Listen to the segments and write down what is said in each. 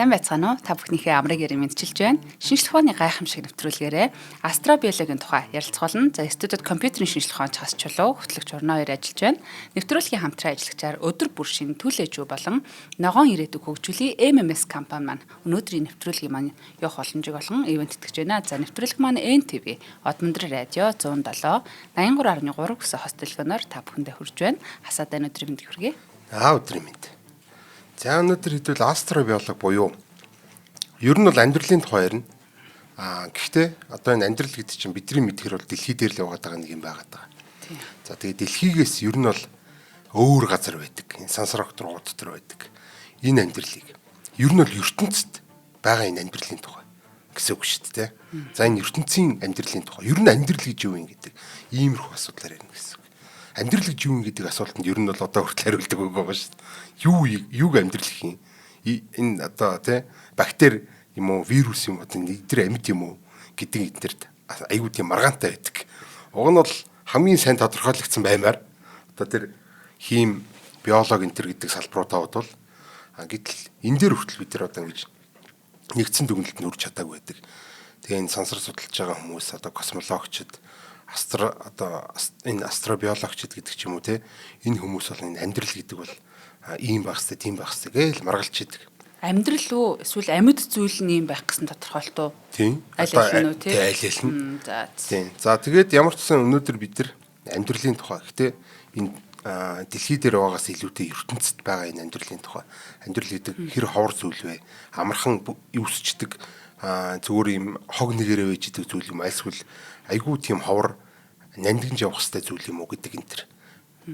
Сайн байцгаана уу? Та бүхнийхээ амрыг ярин мэдчилж байна. Шинжлэх ухааны гайхамшиг нэвтрүүлгээрээ астробиологийн тухай ярилцах болно. За студид компьютерийн шинжлэх ухаан чаас чулуу хөтлөгч Орно хоёр ажиллаж байна. Нэвтрүүлгийн хамтран ажиллагчаар өдөр бүр шинэ түлээжүү болон ногоон ирээдүг хөгжүүлэх MMS компани маань өнөөдрийн нэвтрүүлгийн маань явах боломжийг олгон ивент тэтгэж байна. За нэвтрүүлэг маань NTV, Одмондрын радио 107 83.3 гэсэн хост телефоноор та бүхэндээ хүрж байна. Хасаад өнөөдрийн мэнд хүргэе. Өдрийн мэнд. За өнөөдөр хэдүүл астробиолог буюу ер нь бол амьдралын тухай ярина. Гэхдээ одоо энэ амьдрал гэдэг чинь бидний мэдхээр бол дэлхий дээр л яваад байгаа нэг юм байгаад байгаа. За тэгээ дэлхийгээс ер нь бол өөр газар байдаг. Энэ сансар окторгууд дотор байдаг. Энэ амьдралыг ер нь бол ертөнцид байгаа энэ амьдралын тухай гэсэн үг шүү дээ. За энэ ертөнцийн амьдралын тухай ер нь амьдрал гэж юу юм гэдэг иймэрхүү асуудлаар ярина гэсэн. Амьдрал гэж юу юм гэдэг асуултанд ер нь бол одоо хүртэл хариулдаг байгаа шүү дээ. Юуг амьдрал гэх юм? Энэ одоо тий бактери юм уу, вирус юм уу, эдгээр амьд юм уу гэдэг эднэрт аюул тийм маргаантай байдаг. Уг нь бол хамгийн сайн тодорхойлогдсон баймаар одоо тэр хим, биологи энэ төр гэдэг салбаруудаа бодвол гэтэл энэ дээр хүртэл бид нар одоо ингэж нэгдсэн дүгнэлтэд нүрж чадаагүй байдаг. Тэгээ энэ сансар судалж байгаа хүмүүс одоо космологчд энэ астробиологчд гэдэг ч юм уу те энэ хүмүүс бол энэ амьдрал гэдэг бол ийм байх хэвээр тийм байх хэвээр гээл маргалж идэг. Амьдрал уу эсвэл амьд зүйл нь юм байх гэсэн тодорхойлт уу? Тийм. Аль аль нь тий? Аль аль нь. За. Тийм. За тэгээд ямар ч сан өнөөдөр бид нар амьдралын тухай гэхдээ энэ дэлхий дээр байгаагаас илүүтэй ертөнцид байгаа энэ амьдралын тухай. Амьдрал гэдэг хэр ховор зүйл вэ? Амархан үүсчдэг зүгээр юм хог нэгэрээ байж идэг зүйл юм эсвэл айгүй тийм ховор нандинж явах хэвээр зүйл юм уу гэдэг энэ төр.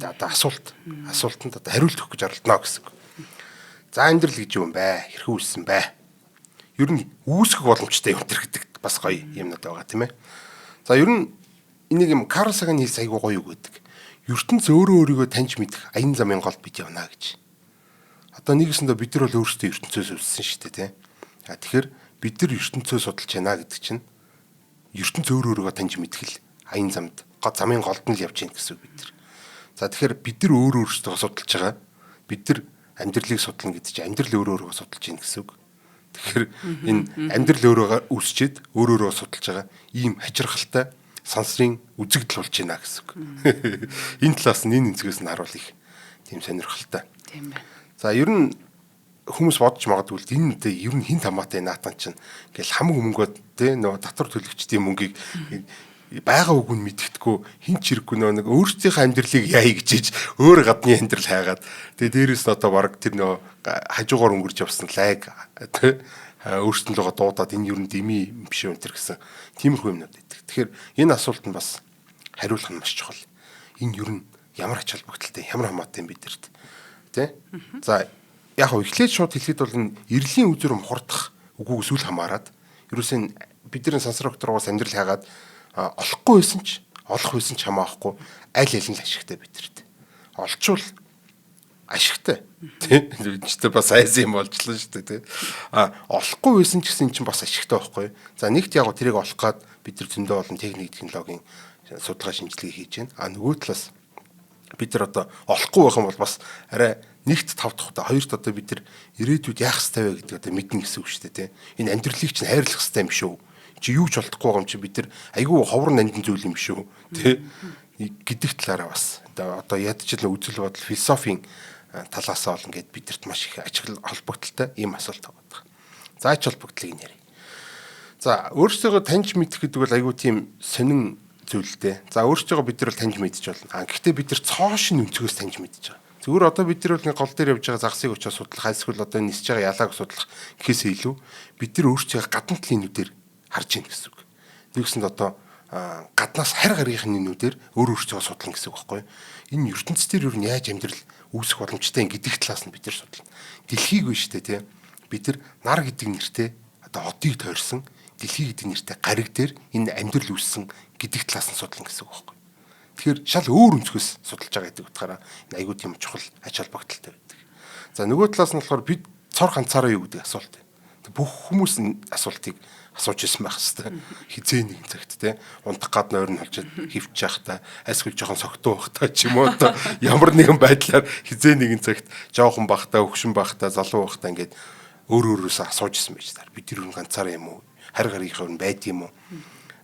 За одоо асуултанд одоо хариулт өгөх гэж оролдоно гэсэн. За амьдрал гэж юу юм бэ? Хэрхэн үүссэн бэ? Ер нь үүсгэх боломжтой юм төр гэдэг бас гоё юмнууд байгаа тийм ээ. За ер нь энийг юм Карл Саган хэлс айгүй гоё үг гэдэг. ертөнц өөрийгөө таньж мэдэх аян замын голд бид явна гэж. Одоо нэгэсэндээ бид нар бол өөрсдөө ертөнцөөс үссэн шүү дээ тийм. Тэгэхээр бид нар ертөнцөө судалж байна гэдэг чинь ертөнц өөрийгөө таньж мэдэх л аян замд замын голд нь л явж гин гэсэн үг бид нар. За тэгэхээр бид нар өөрсдөө судалж байгаа. Бид нар амьдралыг судлана гэдэг чинь амьдрал өөрийгөө судалж гин гэсэн үг. Тэгэхээр энэ амьдрал өөрийгөө үүсчээд өөрийгөө судалж байгаа ийм хачирхалтай сансрын үзэгдэл болж байна гэсэн үг. Энэ талаас нь энэ энцгээс нь харуул их тийм сонирхолтой. Тийм байна. За ер нь хүмүүс бодож магадгүй л энэ дэ ер нь хин тамаатай наатан чинь ингээл хамаг мөнгөд те нөө татвар төлөгчдийн мөнгийг байгаа үгүй нь мэддэхгүй хин ч хэрэггүй нэг өөрсдийнхөө амьдралыг яая гэж өөр гадны амьдрал хайгаад тэгээ дээрээс нь одоо баг тэр нөө хажуугаар өнгөрч явсан лайг те өөрсдөлгөө дуудаад энэ ер нь дими биш юм тэр гэсэн тиймэрхүү юмнууд байдаг. Тэгэхээр энэ асуултанд бас хариулах нь маш чухал. Энэ ер нь ямар ач холбогдолтой, ямар хамаатай юм бидэрт. Тэ? За яг хөө эхлээд шууд хэлэхэд бол энэ эрлийн үзүр мухардах үгүй эсвэл хамаарад ерөөсөө бидний сансар окторгоос амьдрал хайгаад олохгүй байсан ч олох байсан ч хамаахгүй аль аль нь ашигтай бидэрт. Олчвол ашигтай. Тэ? Эндээ бас айс юм болжлоо шүү дээ, тэ. Олохгүй байсан ч гэсэн чинь бас ашигтай байхгүй. За нэгт яг тэрийг олох гад бид нар зөндөө олон техник технологийн судалгаа шинжилгээ хийж байна. Нөгөө талаас бид нар одоо олохгүй байх юм бол бас арай нэгт тав дахь хоёрт одоо бид нар ирээдүйд яах ёстой вэ гэдэг одоо мэднэ гэсэн үг шүү дээ, тэ. Энэ амьдралыг чинь хайрлах ёстой юм шүү. Чи юу ч олдохгүй байгаа юм чи бид нар айгүй ховор нандин зүйл юм шүү, тэ. Гэдэг талаараа бас одоо ядчил үзэл бодол философийн талаасаа бол ингээд бидэрт маш их ач холбогдолтой ийм асуулт байгаа. За ач холбогдлыг нь ярив. За өөрсдөө таньж мэдэх гэдэг бол айгүй тийм сонин зүйлтэй. За өөрсдөө бид нар таньж мэдж болно. Гэхдээ бид нар цоошин өнцгөөс таньж мэдж байгаа. Зүгээр одоо бид нар бол гол дээр явж байгаа загсыг очиж судлах, эсвэл одоо нисэж байгаа ялааг судлах гэхээсээ илүү бид нар өөрсдөө гадна талын нүдээр харж ийн гэсэн үг. Тэгсэнд одоо гаднаас харь гаригын нүдээр өөрсдөө судлана гэсэн үг байхгүй юу? Энэ ертөнцийн ер нь яаж амьдрал үүсэх боломжтой гэдэг талаас нь бид нар судлана. Дэлхийг биш үү те? Бид нар гэдэг нэртэй одоо одыг тойрсон дэлхий гэдэг нэртэй гариг дээр энэ амьдрал үүссэн гэдэг талаас нь судлана гэсэн үг байхгүй. Тэгэхээр шал өөр өнцгөөс судалж байгаа гэдэг утгаараа энэ айгуу тийм чухал ач холбогдолтой байдаг. За нөгөө талаас нь болохоор бид цор ганцаараа юу гэдэг асуулт. Бүх хүмүүс энэ асуултыг асууж ирсэн байх хэвээр. Хизээ нэгэн цагт те унтах гад нойрон холжод хөвч явах та айсгүй жоохон согтуу байх та ч юм уу одоо ямар нэгэн байдлаар хизээ нэгэн цагт жоохон бах та өгшин бах та залуу бах та ингээд өөрөөсөө асууж исэн байж таар. Бид юу ганцаараа юм уу? Харь гарийнхаа нь байд юм уу?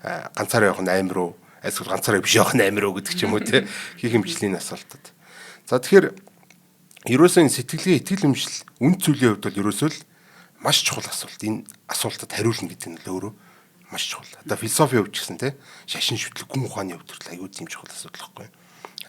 Ганцаараа явах нь амир уу? Эсвэл ганцаараа биш явах нь амир уу гэдэг ч юм уу те. Хийх хэмжлийн асуултад. За тэгэхээр ерөөсөө сэтгэлгээ итгэл хэмжил үн цэвлийн хувьд бол ерөөсөө л маш чухал асуулт. Энэ асуултад хариулна гэдэг нь л өөрөө маш чухал. Одоо философи хувьд ч гэсэн те шашин шүтлэг гүн ухааны хувьд аюул тийм чухал асуудал байхгүй.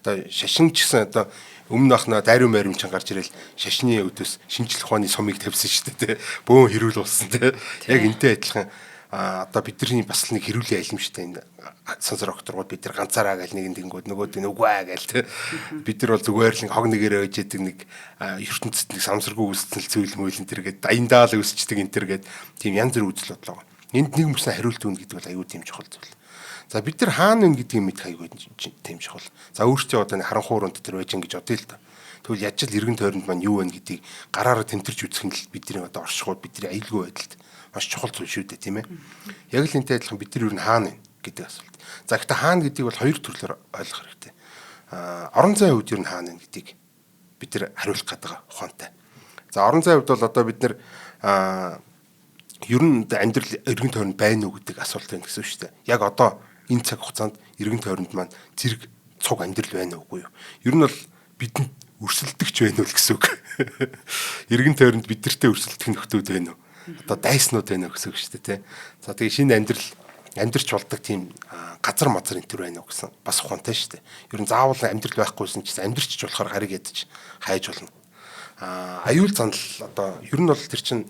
Одоо шашин ч гэсэн одоо өмнө ахна дайруу майрам ч гарч ирэл шашны өдөөс шинжлэх ухааны сумыг тавьсан шүү дээ те. Бөөн хэрүүл болсон те. Яг энтэй адилхан одоо бидний бас нэг хэрүүлийн аялмжтай энэ сансар окторгууд бид нар ганцаараа гал нэг тэнгүүд нөгөөд нь үгүй аа гээл те. Бид нар бол зүгээр л хог нэгээрээ ойж яадаг нэг ертөнцид нэг самсаргүй үүсцэл зүйл мөйлөн тэргээд даяндаал өсчдөг энэ тэргээд тийм янз бүр үзэл бодлоо. Энд нэг юмсан хариулт өгнө гэдэг бол аюу тийм чухал зүйл. За бид нар хаана вэ гэдгийг мэд аюу тийм чухал. За өөртөө одоо нэг харанхуй уран дотор байж гэж бодъё л да. Тэгвэл яаж л эргэн тойронд маань юу вэ гэдгийг гараараа тэмтэрч үзэх нь л бидний одоо оршихуйд бидний аюулгүй байдалд маш чухал зүйл шүү дээ тийм ээ. Яг л энтэй адилхан бид нар юу хаана вэ гэдэг асуулт. За гэхдээ хаана гэдгийг бол хоёр төрлөөр ойлгох хэрэгтэй. Орон зайн үед юу хаана вэ гэдгийг бид нар хариулах гэдэг ухаантай. За орон зайн үед бол одоо бид нар ер нь амьдрал эргэн тойронд байна уу гэдэг асуулт байна гэсэн үг шүү дээ. Яг одоо энэ цаг хугацаанд эргэн тойронд маань зэрэг цуг амьдрал байна уугүй юу? Ер нь бол бидэнд өрсөлдөгч байна уу гэсэн үг. Эргэн тойронд бидэртээ өрсөлдөх нөхдүүд байна уу? Одоо дайснууд байна уу гэсэн үг шүү дээ, тий. За тэгээ шинэ амьдрч болдог тийм газар мазар энэ төр байна уу гэсэн бас ухаантай шүү дээ. Ер нь заавал амьдрал байхгүйсэн ч амьдрч болохоор хариг ядаж хайж болно. Аюул занал одоо ер нь бол тэр чинь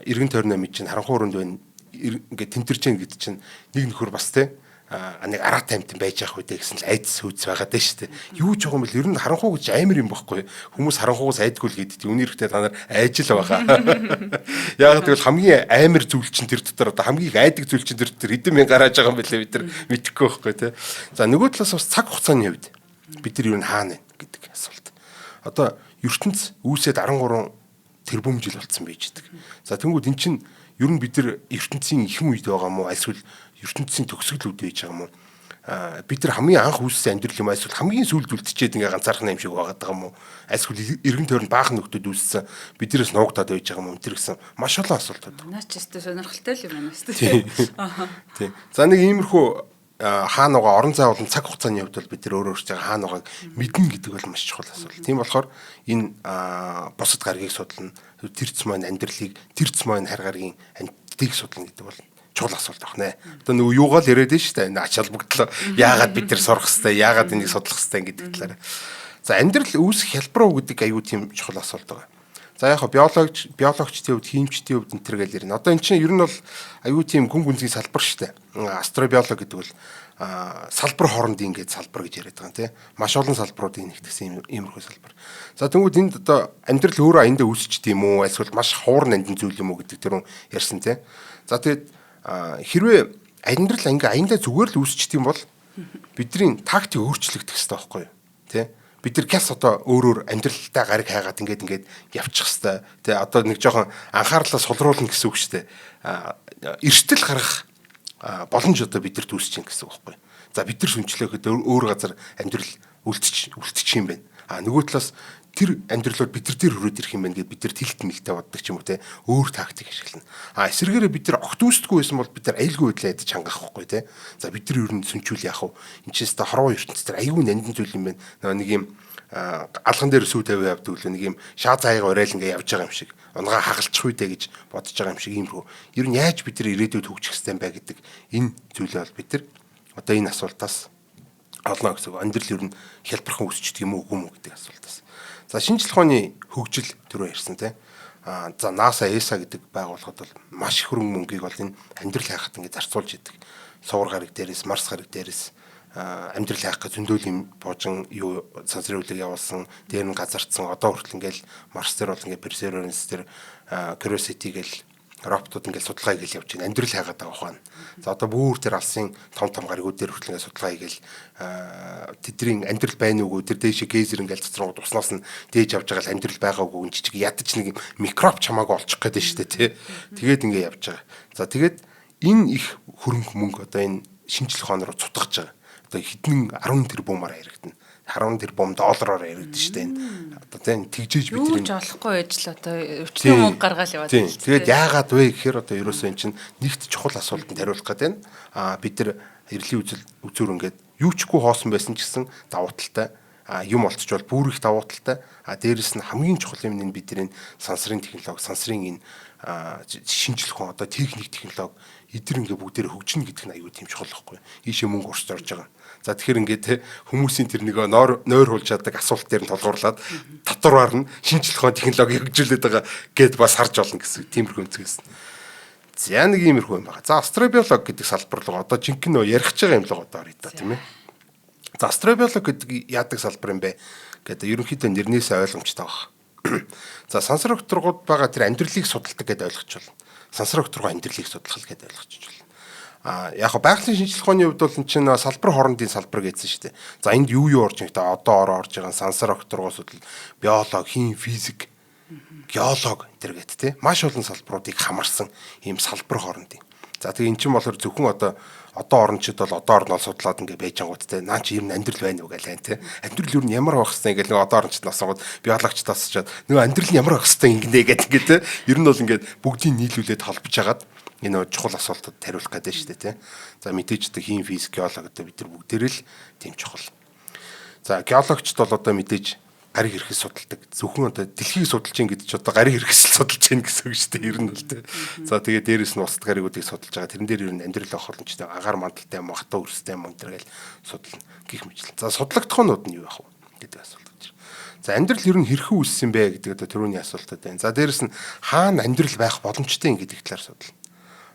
эргэн тойрны мэд чинь харанхуй өрөнд байна ингээд тэмтэрч гэн гэдэг чинь нэг нөхөр бас те нэг араа таймт байж явах үедээ гэсэн л айдас хүйц байгаад байна шүү дээ. Юу ч байгаа юм бэл ер нь харанхуй гэж амар юм баггүй. Хүмүүс харанхуйгаас айдгүй л гэдэг. Үүний хэрэгтэй та нар айж л байгаа. Яг тэгвэл хамгийн амар зүйл чинь тэр дотор одоо хамгийн айдаг зүйл чинь тэр дотор хэдэн мянга гарааж байгаа юм бэлээ бид нар мэдэхгүй байхгүй те. За нөгөө талаас бас цаг хугацааны хувьд бид нар ер нь хаана вэ гэдэг асуулт. Одоо ертөнц үүсээд 13 тэрбум жил болцсон байж идэг. За тэнгууд эн чинь ер нь бид нар ертөнцийн ихэнх үед байгаа мó эсвэл ертөнцийн төгсгөл үед байж байгаа мó бид нар хамгийн анх үүссэн амьдрал юм эсвэл хамгийн сүүлд үлдчихэд ингээ ганцаархан юм шиг байгаа даа мó эсвэл эргэн тойронд баахан нөхдүүд үүссэн биднээс нуугдаад байж байгаа мó тэр гэсэн маш олон асуултууд. Наач ч өстө сонирхолтой л юм байна өстө. Тийм. За нэг иймэрхүү хаана байгаа орон зай болон цаг хугацааны хувьд бол бид нар өөрөө өөрсдөө хаана байгааг мэднэ гэдэг бол маш чухал асуудал. Тийм болохоор энэ бусад гаригийг судлана, тэрц маань амьдралыг, тэрц маань харь гаригийн амьтдыг судлана гэдэг бол чухал асуулт байна. Одоо нөгөө юугаал яриад нь шүү дээ. Ач холбогдлоо. Яагаад бид нар сурах хэвтэй, яагаад энийг судлах хэвтэй гэдэг талаар. За амьдрал үүсэх хялбар уу гэдэг аюу тийм чухал асуулт байгаа. За яг биологичдын хувьд, химичдийн хувьд энэ төр гэл ярина. Одоо эн чинь ер нь бол аюу тийм гүн гүнзгий салбар шүү дээ. Астробиологи гэдэг бол салбар хоорондын ингээд салбар гэж яриад байгаа юм тий. Маш олон салбаруудыг нэгтгэсэн иймэрхүү салбар. За тэгвэл энд одоо амьдрал өөрөө аяндаа үүсчихдээ юм уу? Эсвэл маш хуурн андин зүйл юм уу гэдэг тэр ярьсан тий. За тэгээд хэрвээ амьдрал аяндаа зүгээр л үүсчихдээ юм бол бидний тактик өөрчлөгдөх хэрэгтэй байхгүй юу? Тий. Бид нар гяс одоо өөрөөр амьдралтай гариг хайгаад ингээд явчих хэвээр. Тэ одоо нэг жоохон анхаарлаа сулруулна гэсэн үг шүү дээ. Эрсдэл гарах боломж одоо бидэрт үүсэж чинь гэсэн үг байхгүй. За бид нар сүнчлэхэд өөр газар амьдрал үлдчих юм байна. Нөгөө талаас тэр амьдралууд бид нар дээр хөрөөд ирэх юм байна гэдээ бид нар тэлт мэлтэй боддог ч юм уу те. Өөр тактик ашиглана. Эсвэргээрээ бид нар огт үүсдэггүй байсан бол бид нар аюулгүй байдлаа ядаж хангах байхгүй те. За бид нар ер нь сүнчүүл яах вэ? Энд чинь та хорвоо ертөнцийн дээр аюул нандин зүйл юм байна. Нэг юм алган дээр сүү тавиа явдаг үл нэг юм шаа цайгаа уриал ингээ явж байгаа юм шиг унгаа хагалчих үедээ гэж бодож байгаа юм шиг иймэрхүү. Ер нь яаж бид нар ирээдүйд хөгжих хэвтэй бай гэдэг энэ зүйлээ бол бид нар одоо энэ асуултаас олно гэсэн. Амьдрал ер нь хялбархан үүсчихдээ юм уу үгүй мүү гэдэг асуултаас. За шинжлэх ухааны хөгжил төрөө ярьсан те. За NASA ESA гэдэг байгууллагад бол маш их хөрөнгө мөнгийг бол энэ амьдрал хайхад ингээ зарцуулж идэг. Сувар гариг дээрээс, Марс гариг дээрээс амьдрал хайх гэж зөндөл юм боожин юу сансрын үлэг явуулсан, дээр нь газардсан. Одоо хүртэл ингээл Марс дээр бол ингээ Perseverance дээр Curiosity гэл роботууд ингээл судалгаа хийгээл явж байна. Амьдрал хайгаад байгаа ухаана. За одоо бүр тэр алсын том гаригууд дээр хүртэл ингээ судалгаа хийгээл тэдний амьдрал байна уугүй тэр дээшээ гейзер ингээл цэцрангууд уснаас нь дээж авч байгаа л амьдрал байгаа уугүй жижиг ядаж нэг микроб чамаагүй олчих гээд байна шүү дээ тий. Тэгээд ингээ явж байгаа. За тэгээд энэ их хөрөнгө мөнгө одоо энэ шинжлэх ухаан руу цутгаж байгаа. одоо хэдэн 10 тэрбумаар яригдана. 10 тэрбум доллараар яригдана шүү дээ. Одоо тийм тэгжээж бид юу ч олохгүй байж л одоо өвчтөн мөнгө гаргаал яваад байна. Тэгээд яагаад вэ гэхээр одоо ерөөсөө эн чинь нэгт чухал асуултанд хариулах гэдэг нь бид нар эрлийн үзүүр ингээд юу чгүй хоосон байсан ч гэсэн давуу талтай юм олцчвал бүр их давуу талтай дээрэс нь хамгийн чухал юм нь бидний сансрын технологи сансрын энэ шинжлэх ухаан одоо техник технологи эдгээр ингээ бүгдээр хөгжинэ гэдэг нь аюу тийм чухал байхгүй. Ийшээ мөнгө урч зорж байгаа. За тэгэхээр ингээд хүмүүсийн тэр нэг нойр хулж чаддаг асуулт дээр нь толгуурлаад татвараар нь шинжлэх ухаан технологи хөгжүүлээд байгаа гэд бас харж болно гэсэн тиймэрхүү өнцгөөс. За нэг иймэрхүү юм байна. За астробиолог гэдэг салбар руу одоо жинхэнэ нөө ярих гэж байгаа юм л одоо орё да тийм ээ. За астробиолог гэдэг яадаг салбар юм бэ гэдэг ерөнхийдөө нэрнээсээ ойлгомжтой байна. За сансар окторгууд байгаа тэр амьдралыг судалдаг гэдээ ойлгож байна. Сансар окторгоо амьдралыг судлах гэдээ ойлгож байна. Яг нь байгалийн шинжлэх ухааны хувьд бол энэ чинь салбар хоорондын салбар гэсэн шүү дээ. За энд юу орж байгаа вэ? Одоо орж байгаа сансар окторгоо судлал, биологи, хим, физик, геолог энэ гэдэг тийм маш олон салбаруудыг хамарсан ийм салбар хоорондын. За тэгээ эн чинь болохоор зөвхөн одоо орончид бол одоо орнол судлаад ингээ байж ангууд те наа чи ер нь амьдрал байна уу гэлээ те амьдрал ер нь ямар байх хэвээр ингээл нэг одоо орончид асуугаад биологч тасчаад нөгөө амьдрал нь ямар байх хэвээр ингэнэ гэдэг ингээ те ер нь бол ингээд бүгдийг нийлүүлээд холбож хагаад энэ чухал асуултад хариулах гэдэг шүү дээ те. За мэдээж одоо хим физик геолог одоо бид нар бүгдээрээ л тийм чухал. За геологчд бол одоо мэдээж гариг хэрэгс судалдаг. Зөвхөн одоо дэлхийг судалж гин гэдэг чи одоо гариг хэрэгс судалж гин гэсэн үг шүү дээ. Ер нь бол тэ. За тэгээд дээрэс нь улсад гаригуудыг судалж байгаа. Тэрэн дээр ер нь амьдрал авах боломжтой агаар мандалтай махтаа өрстэй юм тэргээл судална гэх мэт. За судлагдахуунууд нь юу яах вэ гэдэг асуулт байна. За амьдрал ер нь хэрхэн үүссэн бэ гэдэг одоо түрүүний асуултад байна. За дээрэс нь хаана амьдрал байх боломжтой юм гэдэг талаар судална.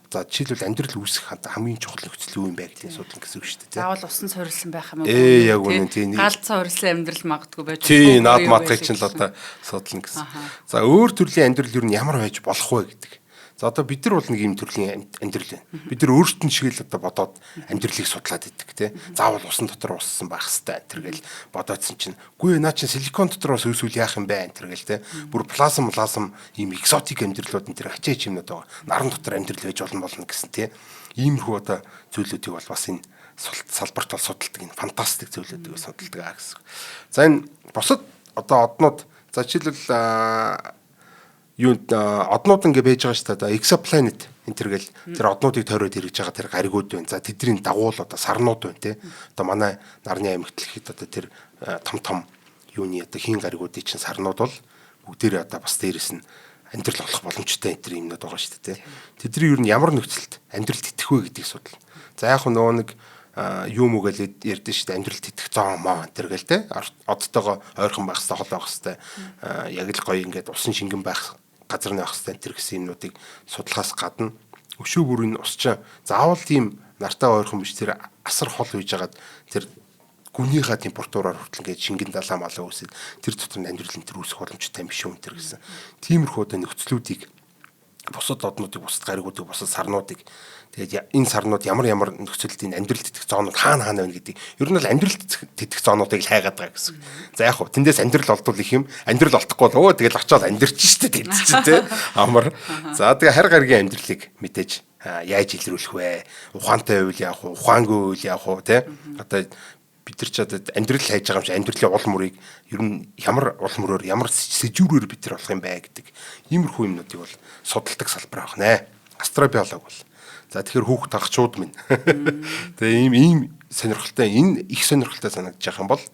За жишээлбэл амьдрал үүсэх хамгийн чухал нөхцөл юу юм бэ гэдгийг судлах гэсэн үг шүү дээ. Заавал усан суурилсан байх юм уу? Яг үнэн тийм. Галд суурилсан амьдрал магадгүй байж байгаа. Тийм, наад матгач нь л одоо судлана гэсэн. За өөр төрлийн амьдрал юу нь ямар байж болох вэ гэдэг. За одоо бид нар бол нэг юм төрлийн амьдрал байна. Бид нар өөртөө шиг л одоо бодоод амьдралыг судлаад идэг тий. Заавал усан дотор уссан байх хэвээр тэргээл бодоодсэн чинь үгүй наа чинь силикон дотроос өсвөл яах юм бэ тэргээл тий. Бүр плазм ийм экзотик амьдралууд энэ тэр ачаач юмнууд байгаа. Наран дотор амьдрал байж болно гэсэн тий. Иймэрхүү одоо зүйлүүдийг бол бас энэ салбарт бол судалдаг энэ фантастик зүйлүүдийг судалдаг гэсэн. За энэ бусад одоо однууд за жишээлбэл однууд ингээ байж байгаа шүү дээ. Exoplanet энэ төргээл тэр однуудыг тойроод ирж байгаа тэр гаригууд байна. За тэдний дагуул одоо сарнууд байна те. Одоо манай нарны аймагт л ихэд одоо тэр том юуны одоо хийн гаригуудын чинь сарнууд бол бүгдээрээ одоо бас дээрэс нь амьдрал олох боломжтой энэ төр юмнууд байгаа шүү дээ те. Тэдний юу нь ямар нөхцөлд амьдралд итгэх вэ гэдгийг судлаа. За яг нөгөө нэг юу мөгээл ярьдэн шүү дээ амьдралд итгэх зоомоо тэргээл те. Одтойгоо ойрхон байх хэрэгтэй хол байх хэрэгтэй. Яг л гоё ингээд усан шингэн байх газар нэг хэвээр тэр гэсэн юмнуудыг судлахаас гадна өшөө бүрийн усчаа заавал тийм нартай ойрхон биш тэр асар хол үйж хагаад тэр гүнийхаа температураар хүртэл ингээд шингэн далаа малаа үсээд тэр дотор амьдрал энэ төр үүсэх боломжтой юм биш үү тэр гэсэн. Тиймэрхүү одоо нөхцлүүдийг бусад однуудыг бусад гаригуудыг бусад сарнуудыг тэгээд энэ сарнууд ямар нөхцөлд энэ амьдралд итгэх зоонууд хаана байна гэдэг. Ер нь л амьдралд итгэх зоонуудыг л хайгаад байгаа гэсэн. За яг хөө тэндээс амьдрал олдвол их юм. Амьдрал олдохгүй бол тэгэл очиод амьдрч штэ тийм чинь тий. Амар. За тэгээ хар гаригийн амьдралыг мэдээж яаж илрүүлэх вэ? Ухаантай байвал яах вэ? Ухаангүй байвал яах вэ тий? Одоо бид нар ч одоо амьдрал хайж байгаа юм шиг амьдралын уул мөрийг ер нь ямар уул мөрөөр ямар сэжүүрээр бид нар болох юм бэ гэдэг иймэрхүү юмнуудыг бол судалдаг салбар байна. Астробиолог бол. За тэгэхээр хүүхд тагчууд минь. Тэгээ ийм сонирхолтой энэ их сонирхолтой санагдаж байгаа юм бол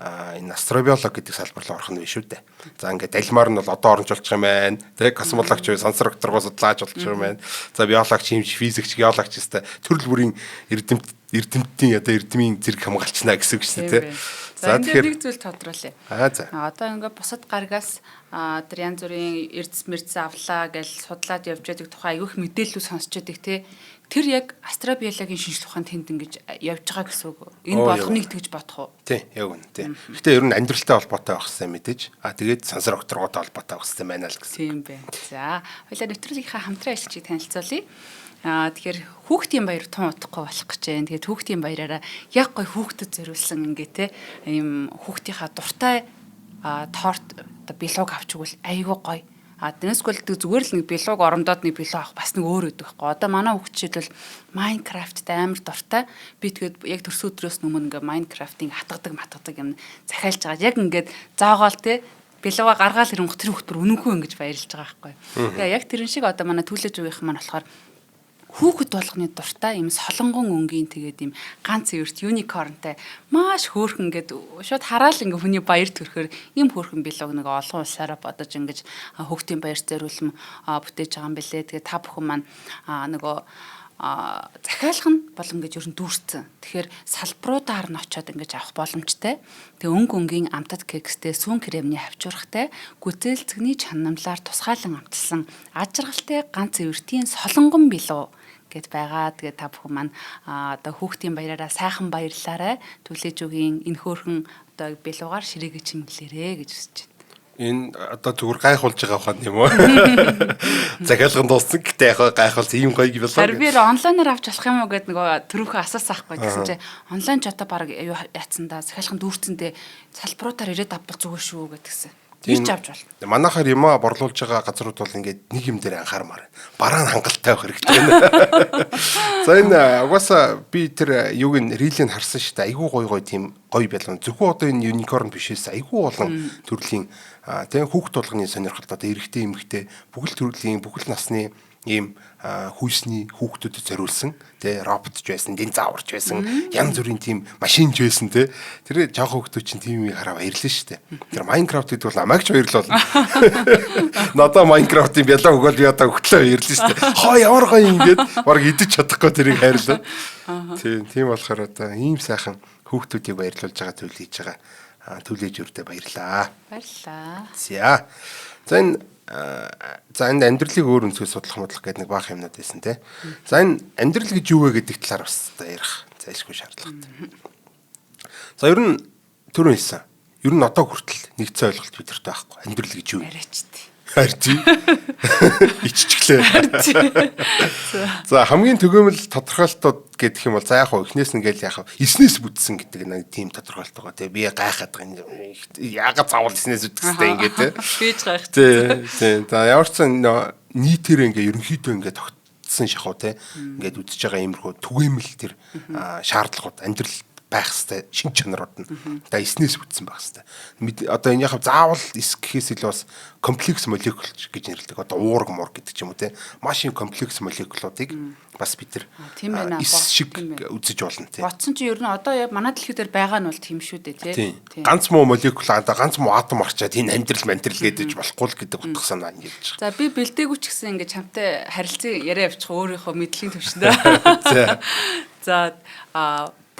энэ астробиолог гэдэг салбар руу орох нь биш үү дээ. За ингээд далимаар нь бол одоо оронч болчих юм байна. Тэг космологч буюу сансар окторгоо судлаач болчих юм байна. За биологч, химч, физикч, геологч гэсэн төрөл бүрийн эрдэмтдийн одоо эрдмийн зэрэг хамгаалчнаа гэсэн үг шүү дээ. За тэгэхээр нэг зүйл тодруулъя. За. Одоо ингээд бусад гаригаас тэр янз бүрийн эрдэс мэрдэс авлаа гэж судлаад явж байдаг тухай аявих мэдээлэл сонсч байдаг те. Тэр яг астробиологийн шинжлэх ухаанд тэнд ингэж явж байгаа гэсэн үг. Энэ болгоныг тэгж бодох уу? Тий, яг үнэ тий. Гэхдээ ер нь амьдралтай холбоотой байх хэрэгтэй мэдээж. Тэгээд сансар окторгоотой холбоотой байх хэрэгтэй байна л гэсэн. Тийм байна. За, хоёлаа нэвтрүүлгийнхаа хамтран ажиллагчийг танилцуулъя. Тэгэхээр хүүхдийн баяр тун утахгүй болох гэж байна. Тэгээд хүүхдийн баяраараа яг гой хүүхдэд зориулсан ингээ те ийм хүүхдийнхаа дуртай торт оо бэлуг авч игэл айгүй гоё. Тэрнэсгүй зүгээр л нэг билууг оромдоод нэг билуу авах бас нэг өөр өгдөг байхгүй. Одоо манай хүүхд жишээлбэл Minecraft-тай амар дуртай. Би тэгээд яг төрсөн өдрөөс өмнө ингээ Minecraft-ing матгадаг юм захиалж байгаа. Яг ингээд заагаал те билууга гаргаал ирэнгөх тэр хүүхд бүр үнэнгүй ингэж баярлж байгаа байхгүй. Тэгээ яг тэрэн шиг одоо манай түлээж үеийнх маань болохоор хүүхэд болгоны дуртай юм солонгон өнгийн тэгээд юм ганц эрт юникорнтай маш хөөрхөн ингээд шууд хараал ингээ хүний баяр төрөхөр юм хөөрхөн билог нэг олгон улсаараа бодож ингэж хүүхдийн баяр зориулсан бүтээж байгаа юм бэлээ. Тэгээд та бүхэн маань нөгөө захиалах нь бол ингэж ер нь дүүрсэн. Тэгэхээр салбаруудаар нь очиод ингэж авах боломжтой. Тэгээ өнгийн амтад кекстэй сүүн кремний хавчуурхтай гүзээлцэгний чанамлаар тусгаалan амталсан ажиргалтай ганц эртийн солонгон билуу гэд байгаа. Тэгээ та бүхэн маань одоо хүүхдийн баяраараа сайхан баярлаарай. Түлээж үгийн энэ хөөрхөн одоо билуугаар ширээгээ чимглээрээ гэж хүсэж байна. Энэ одоо зүгээр гайхуулж байгаа ухаан юм уу? Захиалган дууссан гэхдээ яг гайхуулсан ийм гоё билүү. Тэр би онлайнаар авч болох юм уу гэд нөгөө түрүүхөө асаасан байхгүй гэсэн чинь онлайн ч одоо баг яатсандаа захиалган дүүрцэндээ салбаруудаар ирээд авбал зүгээр шүү гэдгсэн. Ирж авч бол. Манайхаар юмаа борлуулж байгаа газрууд бол ингээд нэг юм дээр анхаармаар. Бараа нь хангалттай байх хэрэгтэй байна. За энэ угаасаа би тэр юуг нь рилийг харсан шүү дээ. Айгуу гоё тийм гоё байлаа. Зөвхөн одоо энэ юникорн бишээс айгуу болон төрлийн тийм хүүхд болгоны сонирхолтой одоо эрэгтэй эмэгтэй бүхэл төрлийн бүхэл насны ийм хүйсний хүүхдүүдэд зориулсан тий роботч байсан, динозаврч байсан, янз бүрийн тийм машинч байсан тий. Тэр жоохон хүүхдүүд чинь тийм юм хараа баярлаа шүү дээ. Тэр Minecraft гэдэг бол намайг ч баярлуулна. Надаа Minecraft-ийн бялаа өгөөл би одоо өгтлөө баярлаа шүү дээ. Хоо ямар гоё юм гээд баг идэж чадахгүй тэрийг хайрлаа. Тийм болохоор одоо ийм сайхан хүүхдүүдийг баярлуулж байгаа зүйл хийж байгаа. Түлээж өртөө баярлаа. Баярлаа. За энэ амьдралыг өөр өнцгөөс судлах гэдэг нэг баах юмнууд байсан тий. За энэ амьдрал гэж юу вэ гэдэг талаар бас ярих зайлшгүй шаардлагатай. За ер нь түрүүн хэлсэн. Ер нь одоо хүртэл нэгцэн ойлголт бидэрт байхгүй. Амьдрал гэж юу вэ? Харин иччихлээ. За хамгийн төгөөмөл тодорхойлолтууд гэдэг юм бол за яг хоо эхнээс нь гээл яг эснээс бүтсэн гэдэг нэг тийм тодорхойлолт байгаа тий. Би гайхаад байгаа юм. Яагаад заавал эснээс бүтстэй ингээд тий. Бийж гайх. Тий. За ямар ч нийтээр ингээ ерөнхийдөө ингээ тогтсон шахуу тий. Ингээд үдсэж байгаа иймэрхүү түгээмэл тэр шаардлагууд амьдрал байх хэвээр шин чанарууд нь одоо эснээс бүтсэн байх хэвээр. Одоо энэ яг заавал эс гэхээс илүү бас комплекс молекул гэж нэрлэдэг. Одоо уург муур гэдэг ч юм уу те. Маш их комплекс молекулуудыг бас бид нар эс шиг үзэж болно те. Бодсон чи ер нь одоо яг манай дэлхий дээр байгаа нь бол тийм шүү дээ те. Ганц муу молекул одоо ганц муу атом арчаад энэ амьдрал гэдэж болохгүй л гэдэг утга санаа нь хэлж байгаа. За би бэлдээгүй ч гэсэн ингээд чамтай харилцан яриа явуучих өөрийнхөө мэдлийн төвшөндөө. За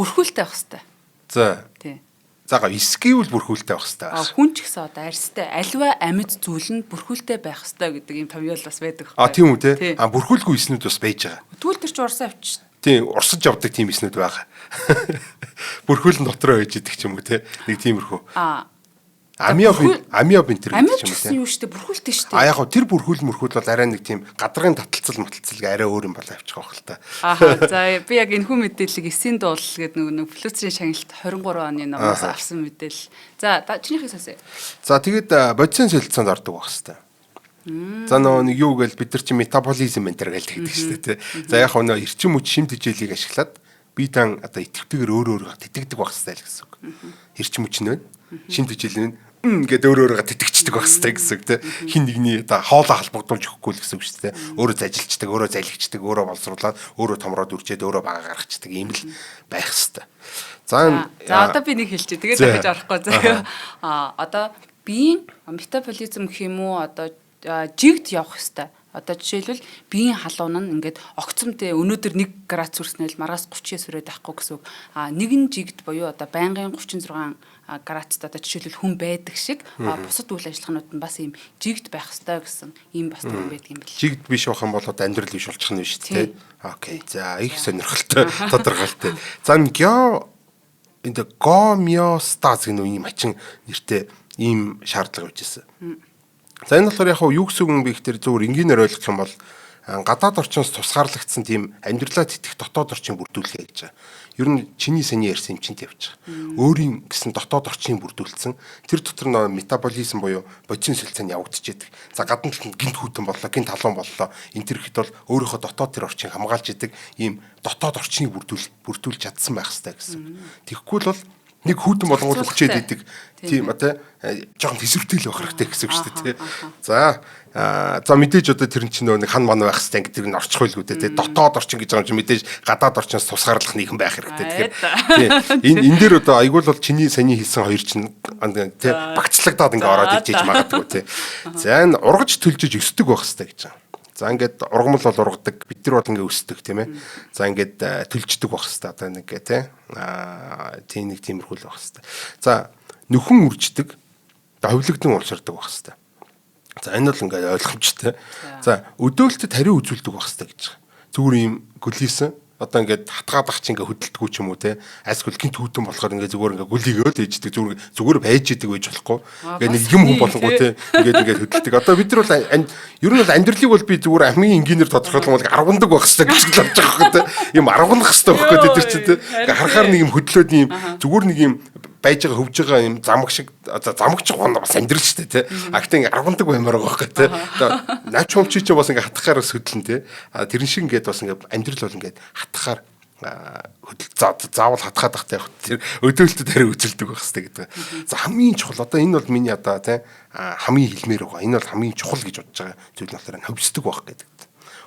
бүрхүүлтэй байх хэвээр. За. Тий. Заага эсгийвэл бүрхүүлтэй байх хэвээр. Хүн ч гэсэн одоо арьстай аливаа амьд зүйл нь бүрхүүлтэй байх хэвээр гэдэг юм томьёол бас байдаг. Тийм үү те. Бүрхүүлгүй эснүүд бас байж байгаа. Түл төр ч урсан авчих. Тийм урсаж явдаг тийм эснүүд байгаа. Бүрхүүлэн дотроо байж идэг ч юм уу те. Нэг тиймэрхүү. Амиоб энэ гэдэг юм те. Юу штэ бүрхүүлтэй штэ. Яг тэр бүрхүүл мөрхүүл бол арай нэг тийм гадаргын таталцал арай өөр юм бол авчих واخ л та. За би яг энэ хүн мэдээллийг эсийн дуул гэдэг нэг флюцерийн шагналт 23 оны номоос авсан мэдээлэл. За чинийхээс асууя. За тэгээд бодисын солилцоонд ордог байх хэвээр. За нэг юу гээл бид нар чи метаболизм энэ төр гээл тэгдэг шүү дээ. За яг нөө эрчим хүч шимт хичээлийг ашиглаад бие дан одоо идэвхтэйгээр өөр тэтгдэг байх хэвээр л гэсэн үг. Эрчим хүч нь байна. Шимт хичээл нь ингээд өөрөөрөө тэтгчдэг байх хэвээр гэсэн үг те. Хин нэгний одоо хоолоо халбагдуулж өгөхгүй л гэсэн үг шүү дээ. Өөрөө зажилчдаг, өөрөө залгичдаг, өөрөө боловсруулаад, өөрөө томроод үрчээд, өөрөө бага гаргацдаг юм л байх хэвээр. За одоо би нэг хэлчихье. Тэгээд дахиж орохгүй заяа. Одоо биеийн метаболизм гэх юм уу одоо жигд явах хэвээр. Одоо жишээлбэл биеийн халуун нь ингээд огцомтэй өнөөдөр 1 градус хүрснээр маргаас 30-ээс хүрээд байхгүй гэсэн үг. Нэгэн жигд буюу одоо байнгын 36 градустай одоо жишээлбэл хүн байдаг шиг бусад үйл ажиллагаанууд нь бас ийм жигд байх ёстой гэсэн ийм бас юм байдаг юм байна. Жигд биш байх юм бол одоо амьдрал биш болчих нь шүү дээ. Окей. За их сонирхолтой тодорхойлолтой. За энэ гомеостаз гэх нэг юм ачин нэртэй ийм шаардлага үүссэн. За энэ болохоор яг юу гэсэн үг юм бэ гэхээр зөвхөн энгийнээр ойлгох юм бол гадаад орчиноос тусгаарлагдсан тийм амьдралаа тэтгэх дотоод орчин бүрдүүлэхэ гэж байгаа. Ер нь чиний саний ярьсан юм чинь явж байгаа. Өөрийн гэсэн дотоод орчныг бүрдүүлсэн. Тэр дотор нөө метаболизм буюу бодисын солилцоо явагдчихэдэг. За гадна талд гинт хүйтэн боллоо, гинт халуун боллоо. Энэ төр ихэд бол өөрийнхөө дотоод тэр орчийг хамгаалж идэг ийм дотоод орчныг бүрдүүлж чадсан байх хэрэгтэй гэсэн. Тэгэхгүй л бол нэг хүйтэн болгонгууд хүчээд идэг. Тийм одоо жоохон тэсвэртэй л байх хэрэгтэй гэсэн үг шүү дээ. За мэдээж одоо тэр чинь нэг хан ман байх хэрэгтэй гэдэг нь орчих байлгүй дээ. Дотоод орчин гэж байгаа юм чинь мэдээж гадаад орчноос тусгаарлах нийгэм байх хэрэгтэй. Тэгэхээр энэ дээр одоо айгуул бол чиний саний хэлсэн хоёр чинь тий багцлагдаад ингээ ороод ижиж магадгүй тий. За энэ ургаж төлжиж өсдөг байх хэрэгтэй гэж байгаа. За ингээд ургамал бол ургадаг, бид нар бол ингээ өсдөг тийм ээ. За ингээд төлждөг байх хэрэгтэй одоо нэг тий. Тийм нэг тиймэрхүү л байх хэрэгтэй. За нөхөн үрждэг, ховлогдсон улширдаг байх хэрэгтэй. За энэ бол ингээд ойлгомжтой. За өдөөлтөд хариу үзүүлдэг байх хэрэгтэй гэж байгаа. Зүгээр ийм гүлийсэн одоо ингээд хатгаад ах чи ингээд хөдөлдөггүй ч юм уу те айсгүл гинт хүтэн болохоор ингээд зүгээр ингээд гүлийгээд ээждэг зүгээр байж идэг байж болохгүй ингээд нэг юм хүн болонгоо те ингээд хөдөлдөг одоо бид нар бол ер нь бол амьдралыг бол би зүгээр хамгийн энгийнээр тодорхойлох бол аргундаг байх хэрэгтэй гэж хэлж байгаа юм те юм аргунах хэрэгтэй байхгүй те тэр чинь те ингээд харахаар нэг юм хөдлөөд юм зүгээр нэг юм байж байгаа хөвж байгаа юм замаг шиг замагч гоо бас амьдрал шүү дээ тий. Агтаа ингээ аргундаг баймаар байгаа байхгүй тий. Наач хумчи ч бас ингээ хатахаар хөдлөн тий. Тэрэн шиг ингээд бас ингээ амьдрал бол ингээ хатахаар заавал хатгаад бах тий. Тэр өдөөлтөд хараа үзэлдэг байх хэрэгтэй гэдэг. За хамгийн чухал одоо энэ бол миний одоо тий хамгийн хэлмээр байгаа. Энэ бол хамгийн чухал гэж бодож байгаа зүйл нь болохоор хөвсдөг байх гэдэг.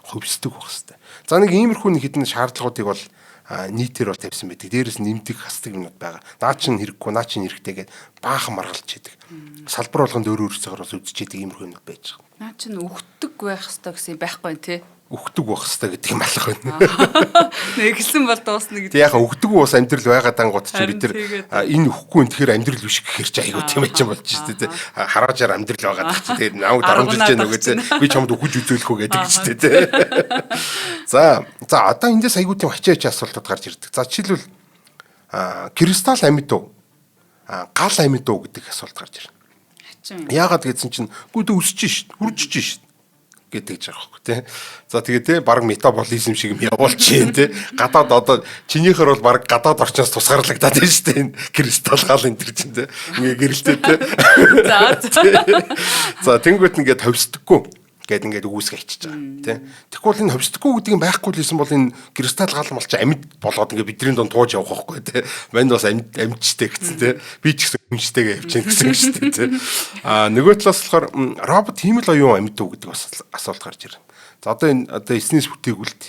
Хөвсдөг байх хэрэгтэй. За нэг иймэрхүү нэг хэдэн шаардлагуудыг бол нийтээр бол тавьсан байдаг. Дээрээс нэмдэг хасдаг юмнууд байгаа. Наа чин хэрэггүй, наа чин хэрэгтэй гэдээ баахан маргалж идэг. Салбар болгонд өөр өөрсөөр бас үзчихэдэг иймэрхүү юмнууд байж байгаа. Наа чин өгдөг байх хэрэгтэй гэсэн байхгүй тий. Өгдөг байх хэрэгтэй гэдэг юм алах байна. Нэглсэн бол дуусна гэдэг. Яахан өгдөг бас амьдрал байгаад ангууд чи бид нар энэ өгөхгүй энэ тэгэхээр амьдрал биш гэхэр чи айгуу тийм ч юм болж шүү дээ. Хараажаар амьдрал байгаад чи тэгээд намайг дарамжилж яах нүгэ би чамд өгөж үзүүлэх үү гэдэг ч тийм тий. За одоо эндээс айгуу тийм ачаач асуултууд гарч ирдэг. За жишээлбэл кристалл амьд уу? Гал амьд уу гэдэг асуулт гарч ирнэ. Яагаад гэдсэн чинь гүд өсөж шít, үржиж шít гэдэг ч аахгүй тий. За тэгээ тий баг метаболизм шиг юм явуулж чинь тий. Гадаад одоо чинийхэр бол баг гадаад орчноос тусгаарлагдаад байна шүү дээ. Кристалл гал энэ төр чинь тий. Ингээ гэрэлтэй тий. За тэнгуут ингээд ховсдоггүй гэд ингээд үүсгэж ичиж байгаа тий. Тэгвэл энэ ховсдоггүй гэдэг нь байхгүй л байсан бол энэ кристалл гал малч амьд болоод ингээд бидний донд тууж явах байхгүй тий. Манд бас амьдчтэй гэсэн тий. Би ч гэсэн хүнчтэйгээ явчихна гэсэн шүү дээ тий. Нөгөө талаас болохоор робот тийм л оюун амьд уу гэдэг бас асуулт гарч ирнэ. За одоо энэ эснээс бүтээгүүлэлт.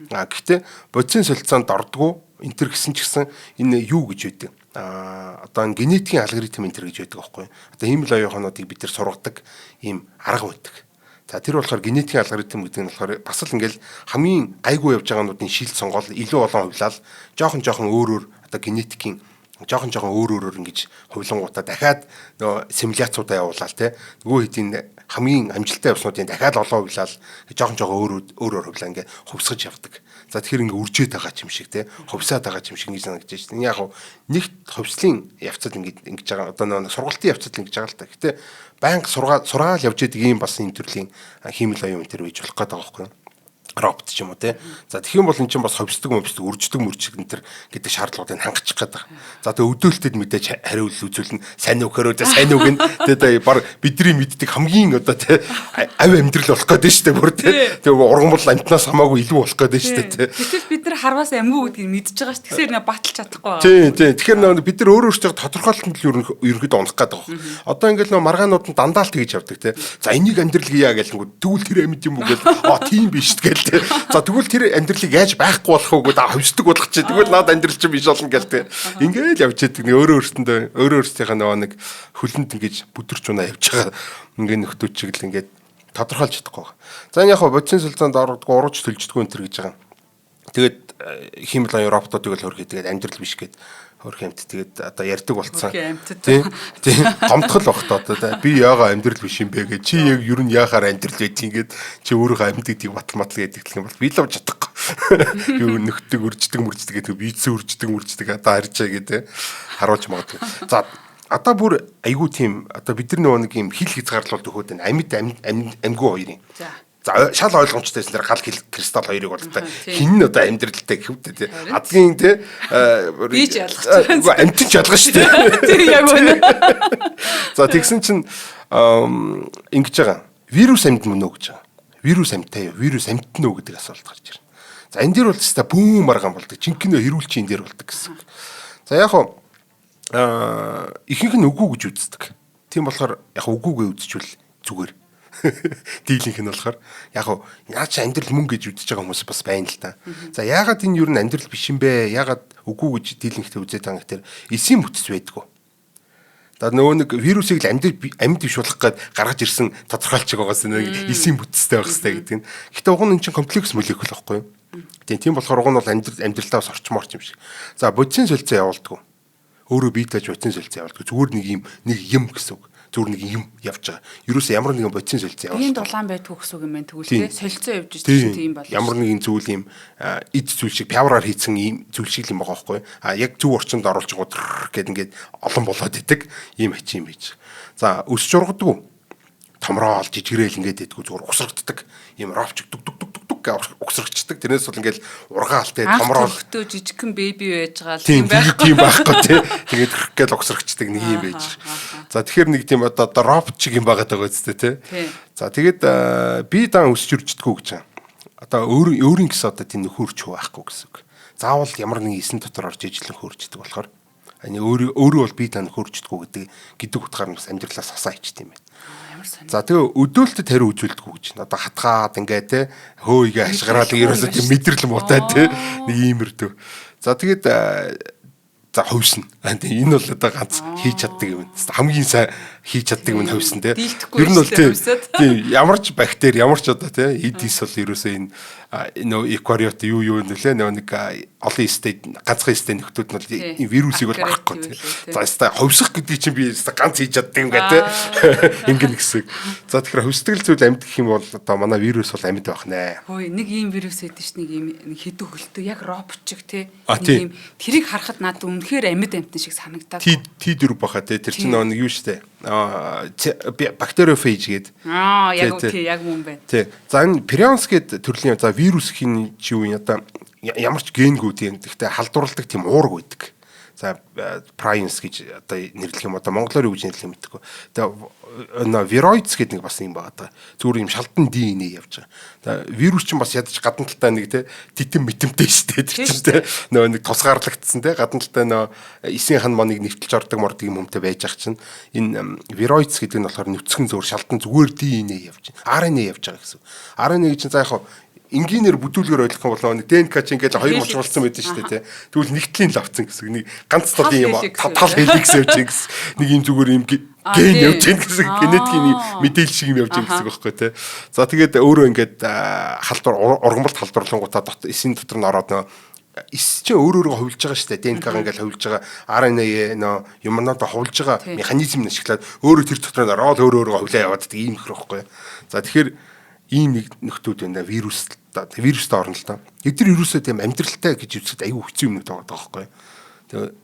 Гэхдээ бодисын солилцоонд ордгоо энэ төр гэсэн ч гэсэн энэ юу гэж байдаг. Одоо генетикийн алгоритм энэ төр гэж байдаг байхгүй. Одоо ийм л оюухануудыг бид нар сургадаг ийм арга байдаг. За тэр болохоор генетикийн алгоритм гэдэг нь болохоор бас л ингээл хамгийн гайгүй явж байгаануудын шилд сонгол илүү олон хувлал жоохон өөр одоо генетикийн жоохон өөр ингэж хувилангуудаа дахиад нөгөө симуляцуудаа явуулаад те нөгөө хэдийн хамгийн амжилттай явснуудын дахиад олон хувлал жоохон өөр хувлаа ингээ хувьсгаж явдаг. За тэгэхээр ингээ үржээд байгаа юм шиг те хувьсаад байгаа юм шиг гэж санагдаж байна. Энэ яг нэгт хувьслын явцад ингэж байгаа одоо нөгөө сургалтын явцад ингэж байгаа л та. Гэтэ банк сургаал явж идэг ийм бас энэ төрлийн хиймэл оюун энэ төр үйж болох гэдэг байгаа байхгүй юу? Робот ч юм уу те. За тэгэх юм бол эн чинь бас ховсдог үрждэг энэ төр гэдэг шаардлагуудыг хангачих гээд байгаа. За тэгээ өдөөлтөд мэдээж хариулт үзүүлнэ. Сайн өгөхөрөө сайн үг нь тэгээ баг бидний мэддэг хамгийн одоо те авь амьдрал болох гээд шүү дээ бүр те. Тэгээ ургамал амтнаас хамаагүй илүү болох гээд шүү дээ те. Гэтэл бид нар харваас амгүй гэдгийг мэдж байгаа ш. Тэгэхээр нэ баталж чадахгүй байгаа. Тийм. Тэгэхээр бид нар өөрөөсөө тодорхойлолтод л ерөнхийдөө унах гээд байгаа. Одоо ингээл маргаанууд нь дандаа л тэгж явдаг те. За энийг амьдрал хийя гэлэнгүү тэгвэл тэр амьд юм уу гэл тийм биш гээл. За тэгвэл тэр амьдралыг яаж байхгүй болох вэ гэдэг хөвсдөг болгох чи тэгвэл наад амьдрал чинь биш болно гэл тэг. Ингээл явж яадаг нэг өөрөө өөрсдийнхээ нөгөө нэг хөлөнд ингэж бүдэрч унаа явж байгаа ингээ нөхдүүд чиг л ингээд тодорхойлж чадахгүй байгаа. За энэ яг бодисын солилцоонд ордог урууч төлждгөө энэ төр гэж байгаа. Тэгээд хиймэл оюун роботуудыг л хөрхий тэгээд амьдрал биш гэд хөрх юмт тэгээд одоо ярьдаг болцсон. Тийм. Гомдхол багтаа одоо би яага амьдрал биш юм бэ гэж чи яг ер нь яахаар амьдрал байдгийг ингээд чи өөрийнхөө амьддаг батал гэдэг юм бол би л авч чадахгүй. Юу нөхдөг үрждэг гэдэг бийцэн үрждэг одоо харьчаа гэдэг харуулж магадгүй. За одоо бүр айгүй тийм одоо бид нар нөгөө нэг юм хил хязгаарлалт өгөөд байна. Амьд амьгүй хоёрын. За шал ойлгомжтойсэн дэр гал кристалл хоёрыг бол та хин нь одоо амьдралтай гэхүүтэй тий. Адгийн тий бийж ялгах. Амтч ялгах шүү дээ. Тэр яг үнэ. За тэгсэн чинь ингэж байгаа. Вирус амьд мөн үү гэж байгаа. Вирус амьтаа юу? Вирус амьтна уу гэдэг асуулт гарч ирнэ. За энэ дээр бол теста бүүм маргаан болдог. Жинхэнэ хэрүүлчийн дээр болдог гэсэн. За яг ихэнх нь үгүй гэж үздэг. Тийм болохоор яг үгүйгээ үзчихвэл зүгээр. Дийлийнх нь болохоор яг яаж амьдрал мөн гэж үзэж байгаа хүмүүс бас байна л да. За яагаад энэ юу н амьдрал биш юм бэ? Яагаад үгүй гэж дийлэнхтэй үзээд байгаа гэхээр эсийн бүтц байдгүй. За нөгөө нэг вирусыг л амьд биш болох гээд гаргаж ирсэн тодорхойлч байгаас нэг эсийн бүтцтэй байх хэрэгтэй гэдэг нь. Гэхдээ уг нь энэ чинь комплекс молекул байхгүй юу? Тийм болохоор уг нь бол амьдралдаа бас орчмоор юм шиг. За бодисын солилцоо явуулдаг. Өөрөө биетэж бодисын солилцоо явуулдаг. Зүгээр нэг юм гэсэн үг. Зүгээр нэг юм явж байгаа. Ерөөсөө ямар нэгэн бодисын солилцоо явуулдаг. Ийм дулаан байдгүй гэсэн үг юм байна тэгвэл тий. Солилцоо явж ирсэн тийм бол. Ямар нэгэн зүйл юм эд зүйл шиг пявраар хийсэн ийм зүйл шиг юм байгаа байхгүй. Яг зөв орчинд оруулж байгаа гэд ингээд олон болоод идэг ийм ачи юм байж. За өсч ургадаг. Томроол жижигрээл ингээд идэггүй зүгээр угсрагддаг. Ийм ровч дүг угсрагчдаг. Тэрнээс бол ингээл ургаал те томроол хөтөө жижигхэн беби байж байгаа тийм байхгүй те. Тэгээд гэл угсрагчдаг нэг юм байж. За тэгэхээр нэг тийм одоо робот шиг юм байгаад байгаа үстэй те. За тэгээд би дан өсч үрждэггүй гэж байна. Одоо өөрийн гэсэн одоо тийм нөхөрч байхгүй гэсэн үг. Заавал ямар нэгэн эсэн дотор орж ижлэн хөөрчдөг болохоор өөрөө бол би дан хөөрчдэггүй гэдэг утгаар нь амьдралаас хасаа ичт юм байна. За тэгээ өдөөлтөд хариу үзүүлдэггүй гэж. Одоо хатгаад ингээ те хөөйгээ ашгараад ерөөсөө тийм мэдрэл муутай те нэг иймэрдүү. За тэгээд за хөвснө. Энэ бол одоо ганц хийж чаддаг юм. Хамгийн сайн хийж чаддаг юм хөвснө те. Ер нь бол тийм ямар ч бактери ямар ч одоо те эдис бол ерөөсөө энэ нөө эквариот юу нөлөө нэг олон стейт ганцхан стейт нөхдүүд нь бол вирусыг бол багахгүй те. За яста хөвсөх гэдэг чинь би яста ганц хийж чаддаг юм гэ те. Ингэн гэсэн. За тэгэхээр хөвсдөгл зүйл амьд гэх юм бол одоо манай вирус бол амьд байх нэ. Хөөе нэг ийм вирус байдаг ш нэг ийм хэдэн хөлтөө яг робот шиг те. Нэг ийм тэрийг харахад надад үнэхээр амьд амтан шиг санагдаад. T4 баха те. Тэр чинь нэг юу штэ. Бактериофейж гээд. Яг үгүй яг мөн байна. Тий. За энэ Prions гээд төрлийн за вирус хин чи юу одоо ямар ч генгүүд юм. Гэхдээ халдварладаг тийм уург байдаг. За Prions гэж одоо нэрлэх юм одоо монголоор юу гэж нэрлэх юм мэдэхгүй. Тэгээ viroids гэдэг нэг бас юм байгаа. Зүгээр юм шалдан ДНХ явж байгаа. За вирус чинь бас ядаж гадна талтай нэг те титэм митэмтэй штэ тэр чинь те нөгөө нэг тусгаарлагдсан те гадна талтай нөгөө эсийн хан маныг нэвтэлж ордог мордог юм хүмтэй байж ах чинь энэ viroids гэдэг нь болохоор нүцгэн зөөр шалдан зүгээр ДНХ явж байна. RNA явж байгаа гэсэн. RNA гэж чинь за яг энгийнээр бүдүүлгээр ойлгох юм бол нэг ДНК чинь ингээд хоёр мочруулсан байдаг шүү дээ тий. Тэгвэл нэгтлийн лавцсан гэсэн. Нэг ганц талын юм татал хэликс явж байгаа гэсэн. Нэг юм зүгээр юм ген явж байгаа гэсэн. Генетикийн мэдээлэл шиг юм явж байгаа гэсэн байхгүй тий. За тэгээд өөрөө ингээд халдвар ургамалт халдварлангуудаа эсийн дотор нь ороод нөө эс чи өөрөөрөө хувилж байгаа шүү дээ. ДНК-г ингээд хувилж байгаа RNA нөө юмнуудаа хувилж байгаа механизм нь ашиглаад өөрөө тэр дотор нь ороод өөрөөрөө хувлаа яваад гэдэг ийм их байхгүй. За тэгэхээр ийм нэг нөхдүүд байна вирустай орно л доо. Эдгээр вирусээ тийм амьдралтай гэж үзэхэд аюу хэцүү юмнууд байгаа байхгүй. Тэгээ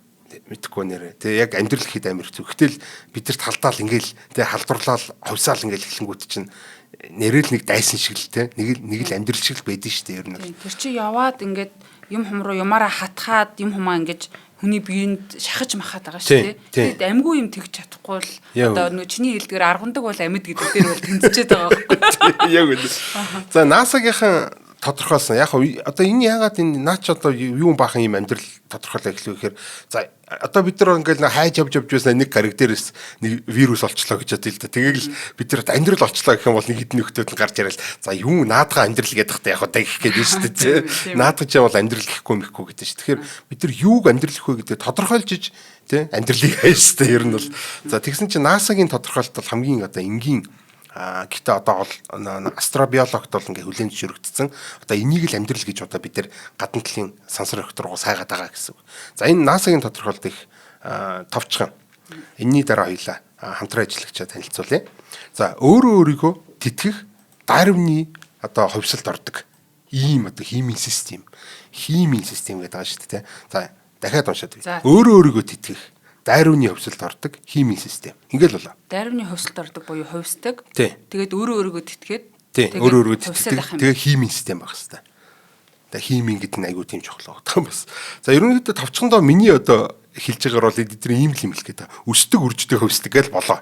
мэдхгүй нэрээ. Тэгээ яг амьдрал гэхэд амар хэцүү. Гэтэл бидэрт халдаал ингээл тэгээ халдварлал хувьсаал ингээл эхлэнгүүт чинь нэрэл нэг дайсан шиг л те нэг л амьдрал шиг л байдэн шүү дээ ер нь. Тэр чи яваад ингээд юм хум руу юмараа хатгаад юм хумаа ингээд хүний биеинд шахаж махаад байгаа шүү дээ. Тэгээд амьгүй юм тэгж чадахгүй л одоо нөө чиний хэлдгээр аргандаг бол амьд гэдэг дээр бол тэнцчихэд байгаа байхгүй. Яг үнэ. За NASA-гийнхан тодорхойлсон. Яг одоо энэ яагаад энэ наач одоо юу баахан юм амьдрал тодорхойлоо эхлэв гэхээр за одоо бид нар ингээл хайж авч байсан нэг характерээс нэг вирус олчлоо гэж бодъё л да. Тэгээд л бид нар амьдрал олчлоо гэх юм бол нэг хэдэн нөхдөд нь гарч ирэл за юу наадгаа амьдрал гэдэг та яг одоо гэх гээд байна шүү дээ. Наадгаж бол амьдрал гэхгүй мэхгүй гэдэг шүү. Тэгэхээр бид нар юуг амьдрал гэх вэ гэдэг тодорхойлж иж тий амьдралыг хайж шүү дээ. Ер нь бол за тэгсэн чинь NASA-гийн тодорхойлолт бол хамгийн одоо энгийн гэхдээ одоо астробиологт бол ингээ хүлээн зөвшөөрөгдсөн. Одоо энийг л амьдрал гэж одоо бид нэр гадна талын сансар ректоргоо сайгаад байгаа гэсэн үг. За энэ NASA-гийн тодорхойлолт их товчхон. Энэний дараа хоёлаа хамтран ажиллагчаа танилцуулъя. За өөрийгөө тэтгэх Дарвины одоо хувьсалд ордог ийм одоо химийн систем гэдэг байгаа шүү дээ. За дахиад уншаад байна. Өөрийгөө тэтгэх Дарвины хувьсалд ордог химийн систем. Ингээл болоо. Дарвины хувьсалд ордог буюу хувьсдаг. Тэгээд өөрийгөө тэтгээд тий өөрөө хувьсаад ах юм. тэгээ химийн систем байх хэвээр. Тэгээ химийн гэдэг нь айгүй тийм чухал байгаа юм бас. За ерөнхийдөө товчхондоо миний одоо хэлж байгаагаар бол эдгээр ийм л юм л гэдэг. Өсдөг үрждэг хөвсдөг гэж болоо.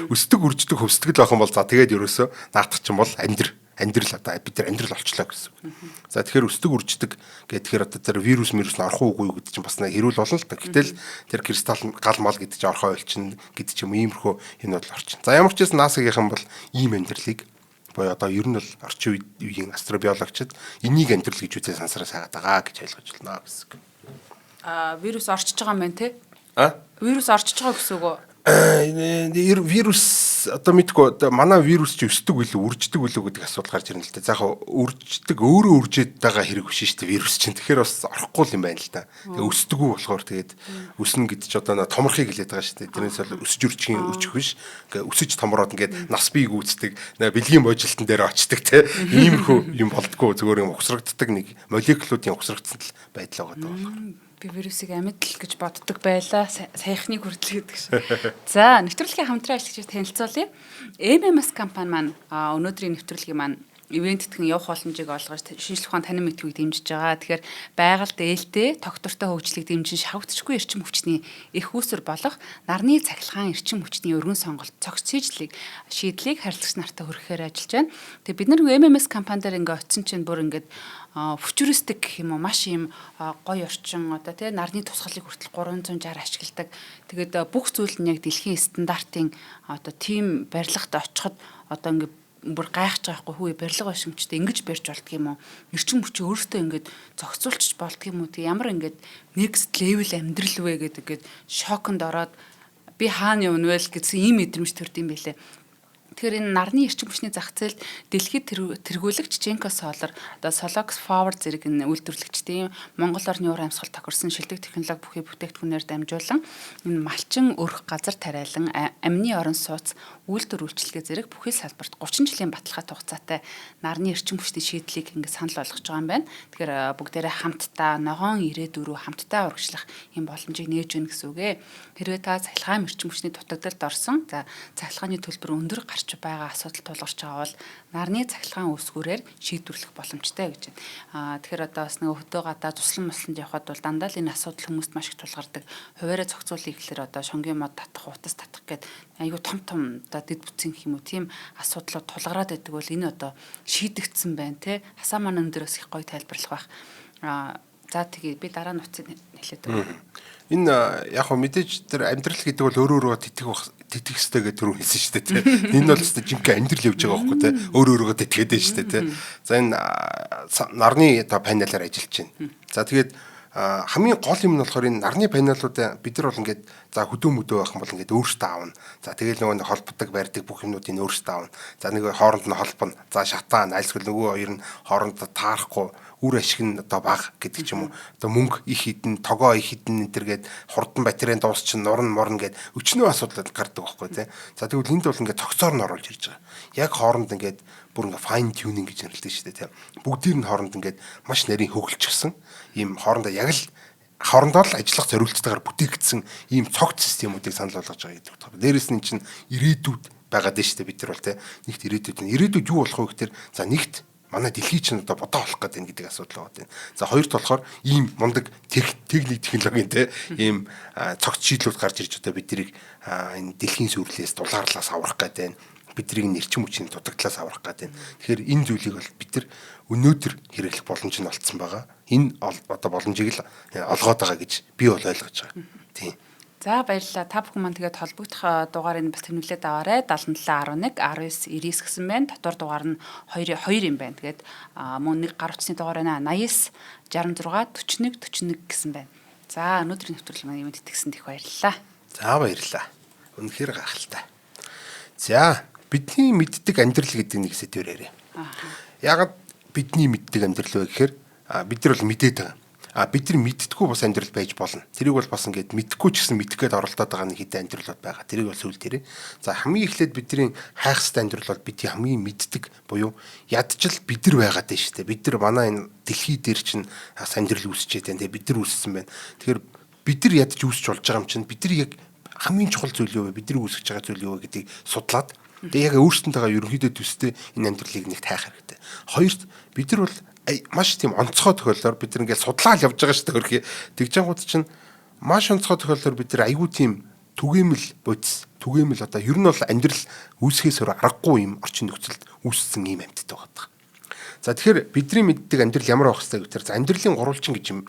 Өсдөг үрждэг хөвсдөг л байх юм бол за тэгээд ерөөсөө наадах чинь бол амьдрал одоо бид нар амьдрал олчлоо гэсэн. За тэгэхээр өсдөг үрждэг гэхээр одоо тэр вирус нь орох уугүй гэдэг чинь бас нэг хэрүүл болно л та. Гэтэл тэр кристалл гал мал гэдэг чинь орхоо ойлчин гэдэг ч юм иймэрхүү энэ бол орчин. За ямар ч гэсэн NASA-гийнхан бол ийм амьдралыг боёо одоо ер нь бол орчин үеийн астробиологчид энийг амьдрал гэж үзээ сансараа саагаад байгаа гэж ойлгож байна гэсэн. Вирус орчиж байгаа юм байна те? Вирус орчиж байгаа гэсэн үг үү? Вирус одоо мэдгүй одоо манай вирус чи өсдөг үлээ үрждэг үлээ гэдэг асуудал гарч ирнэ л дээ. За яг үрждэг өөрөө үржээд байгаа хэрэг биш шүү дээ вирус чинь. Тэгэхээр бас орохгүй юм байна л да. Тэгээ өсдөг үү болохоор тэгээд өснө гэдэг чи одоо томрохыг хэлээд байгаа шүү дээ. Тэрнээс бол өсөж үржихийн өчөх биш. Ингээ өсөж томроод ингээд нас бие гүйцэдэг бэлгийн божилтон дээр очдөг те. Иймэрхүү юм болдгоо зүгээр юм ухсрагддаг нэг молекулуудын ухсрагдсан байдал байгаа даа. Би вирусыг амьд л гэж боддог байлаа. Саяхныг хүртэл гэдэг шиг. За, нэвтрүүлгийн хамтран ажиллагчид танилцуулъя. MMS компани маань өнөөдрийн нэвтрүүлгийн маань ивент тэтгэн явах боломжийг олгож шинжлэх ухааны танин мэдхүйг дэмжиж байгаа. Тэгэхээр байгальд ээлтэй, тогтвортой хөгжлийг дэмжин шавгдчихгүй эрчим хүчний их үүсвэр болох нарны цахилгаан эрчим хүчний өргөн сонголт цогц шийдлийг харилцагч нартай хүргэхээр ажиллаж байна. Тэгээ бид нар MMS компани дээр ингээ очисон чинь бүр ингээд фьючеристик гэх юм уу маш юм гоё орчин одоо тий нарны тусгалыг хүртэл 360 ашигладаг. Тэгээд бүх зүйл нь яг дэлхийн стандартын одоо тийм барилгад очиход одоо ингээ бүр гайхаж байгаа хгүй хүү барилга башимчтай ингэж барьж болдг юм уу? Эрчим хүчээ өөртөө ингэж зохицуулчих болдг юм уу? Тэг ямар ингэж next level амьдрал вэ гэдэг шоконд ороод би хаана явна вэ гэсэн ийм мэдрэмж төрд юм байлээ. Тэгэхээр энэ нарны эрчим хүчний зах зээлд дэлхийд тэргүүлэгч Genco Solar одоо Solox Power зэрэг энэ үйлдвэрлэгчдийн Монгол орны уур амьсгал тохирсон шилдэг технологи бүхий бүтээгдэхүүнээр дамжуулан энэ малчин өрх газар тариалан амны орон сууц үйлдвэр үйлчилгээ зэрэг бүхий салбарт 30 жилийн баталгаат хугацаатай нарны эрчим хүчний шийдлийг ингэ санал болгож байгаа юм байна. Тэгэхээр бүгдээрээ хамтдаа ногоон ирээдүрөө хамтдаа урагшлах юм боломжийг нээж өгнө гэсэн үг ээ. Хэрвээ та цахилгаан эрчим хүчний дутагдалд орсон за цахилгааны төлбөр өндөр гарч байгаа асуудал тулгарч байгаа бол нарны цахилгаан үүсгүүрээр шийдвэрлэх боломжтой гэж байна. Тэгэхээр одоо бас нэг хөдөө гадаа туслан мослонд явхад бол дандаа л энэ асуудал хүмүүст маш их тулгардаг. Хуваараа зохицуулъя гэхэлэр одоо шонгийн мод татах, утас татах гэд айгүй том одоо дэд бүтцэн гэх юм уу тийм асуудлууд тулгараад байдаг бол энэ одоо шийдэгдсэн байна те. Хасаа маань өндөр бас их гоё тайлбарлах байх. За тэгээ би дараа нь утсыг хэлээд өгье. Энэ яг хөө мэдээж тэр амьдрал гэдэг бол өөрөө тэтгэх хэрэгтэй гэдэг түрүү хэлсэн шүү дээ тийм. Энэ бол өстой жинхэнэ амьдрал явж байгаа байхгүй тийм. Өөрөө тэтгээд байна шүү дээ тийм. За энэ нарны одоо панелаар ажиллаж байна. За тэгээд хамгийн гол юм нь болохоор энэ нарны панелуудаа бид нар бол ингээд за хөдөө мөдөө байх юм бол ингээд өөрсдөө аавна. За тэгэл нөгөө холбодог барьдаг бүх юмнуудыг өөрсдөө аавна. За нэг хооронд нь холбоно. За шатаан альсгэл нөгөө хоёр нь хоорондоо таарахгүй үр ашиг нь одоо бага гэдэг ч юм уу. Одоо мөнгө их хідэн, тогоо их хідэн энэ төргээд хурдан батарейн дуусчин нурн морн гэд өчнөө асуудал гардаг байхгүй тий. За тэгвэл энд бол ингээд цогцоор нь оруулж ирж байгаа. Яг хооронд ингээд бүр ингээд fine tuning гэж нэрлэдэг шүү дээ тий. Бүгдийг нь хооронд ингээд маш нарийн хөгөлчихсөн ийм хоорондоо яг л хоорондоо л ажиллах зориулцтайгаар бүтээгдсэн ийм цогц системүүдийг санал болгож байгаа гэдэг байна. Дээрээс нь чинь ирээдүйд байгаад байна шүү дээ бид нар бол тий. Нэгт ирээдүйд нь ирээдүйд юу болох вэ гэхээр за нэгт манай дэлхий чинь одоо бодоо болох гэдэг нэг асуудал байгаа тийм. За хоёрт болохоор ийм мундаг техник технологийн те ийм цогц шийдлүүд гарч ирж одоо биднийг энэ дэлхийн сүрлээс дулаарлаас аврах гэдэг бидний нэрчим хүчний дутагдлаас аврах гэдэг. Тэгэхээр энэ зүйлийг бол бид нар өнөөдөр хэрэглэх боломж нь олцсон байгаа. Энэ одоо боломжийг л олгоод байгаа гэж би бол ойлгож байгаа. Тийм. За баярлалаа. Та бүхэн маань тэгээд холбогдох дугаарыг бас тэмдэглээд аваарай. 7711 19 99 гэсэн байна. Дотор дугаар нь 2 юм байна. Тэгээд мөн нэг гар утасны дугаар байна. 89 66 41 41 гэсэн байна. За өнөөдрийн нэвтрүүлэг маань юмд итгэсэн их баярлалаа. За баярлалаа. Үнэхээр гахалтай. За бидний мэддэг амьдрал гэдэг нэг сэдвээр яриа. Ягаад бидний мэддэг амьдрал вэ гэхээр бид нар бол мэдээд байгаа. Бид нар мэддэггүй бас амьдрал байж болно. Тэрийг бол бас ингээд мэдхгүй ч гэсэн мэдэх гээд оролдоод байгаа нэг хэдэн амьдралууд байгаа. Тэрийг бол сүүл дээрээ. За хамгийн эхлээд бидний хайх хэвээр амьдрал бол бидний хамгийн мэддэг буюу ядчил бид нар байгаад байна шүү дээ. Бид нар манай энэ дэлхий дээр чинь бас амьдрал үүсчихэд байна. Бид нар үүссэн байна. Тэгэхээр бид нар ядч үүсч болж байгаа юм чинь бид нар яг хамгийн чухал зүйл юу вэ? Бид нар үүсгэж байгаа зүйл юу вэ гэдгийг судлаад Тэгээ яг өөрсдөнтэйгээ ерөнхийдөө төстэй энэ амьдралыг нэг тайх хэрэгтэй. Хоёрт бид нар бол маш тийм онцгой тохиолдолд бид нар ингээд судлаад явж байгаа шүү дээ хөрхий. Тэгж байгууд чинь маш онцгой тохиолдолд бид нар айгүй тийм түгээмэл одоо ер нь бол амьдрал үүсгэхээс өөр аргагүй юм орчин нөхцөлд үүссэн юм амьтад байгаа. За тэгэхээр бидний мэддэг амьдрал ямар байх хэвээр гэхээр амьдралын гурвалжин гэж юм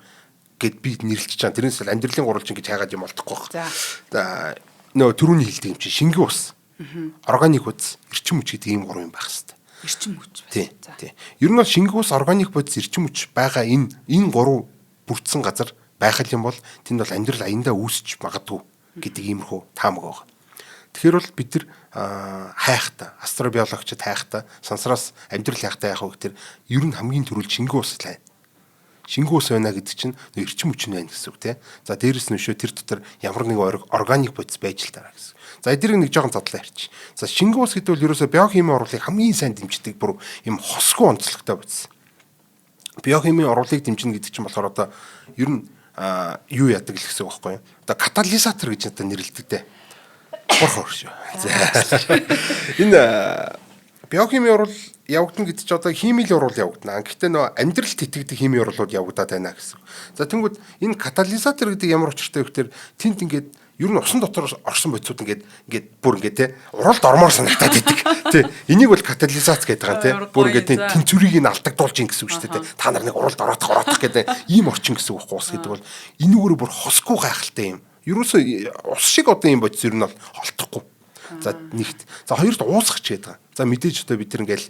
гэд би нэрлэж байгаа. Тэрнээс л амьдралын гурвалжин гэж хайгаад юм болтохгүй байна. За нөө түрүүний хэлдэг юм чинь шингэн ус, органик бодис, эрчим хүч гэдэг ийм гурван юм байх хэвээр. Эрчим хүч. Тийм. Ер нь бол шингэн ус, органик бодис, эрчим хүч байгаа энэ гурав бүрдсэн газар байх юм бол тэнд бол амьдрал аяндаа үүсч магадгүй гэдэг иймэрхүү таамаг байгаа. Тэгэхээр бол бид нар хайхтаа, астробиологчид хайхтаа, сансраас амьдрал хайхтаа яах вэ гэхээр ер нь хамгийн түрүүл шингэн ус л байна. Шингэн ус байна гэдэг чинь эрчим хүч нь байна гэсэн үг тийм. За дээрэс нь өшөө тэр дотор ямар нэг органик бодис байж л дараа гэсэн. За эдгээр нэг жоохон задлаа ярьчих. За шингэн ус гэдэг бол ерөөсөө биохимийн оруулалтыг хамгийн сайн дэмждэг бүр юм хосгүй онцлогтой бодис. Биохимийн оруулалтыг дэмжинэ гэдэг чинь болохоор одоо ер нь юу яадаг л гэсэн үг байхгүй юу? Одоо катализатор гэж одоо нэрлэдэг дээ. Борхоо шүү. Энэ биохимийн урал явагдана гэдэг чинь одоо химийн урал явагдана. Гэхдээ нөө амьдралд итгэдэг химийн уралууд явагдаад байна гэсэн. За тэнгууд энэ катализатор гэдэг ямар учиртай вэ гэхээр тэнд ингээд ер нь усан дотор орсон бодисууд ингээд бүр ингээд те уралд ормоор санагдаад идэг. Тэ энийг бол катализац гэдэг байгаа те. Бүр ингээд тэнцвэрийг нь алдагдуулж ин гэсэн үг шүү дээ. Та нар нэг уралд ороодох гэдэг ийм орчин гэсэн үг байхгүй гэдэг бол энэгээр бүр хосгүй гайхалтай юм. Ерөөсөө ус шиг одоо юм бодис ер нь бол холдохгүй. За нэгт. За хоёрт уусгах ч гэдэг. За мэдээж одоо бид нар ингээл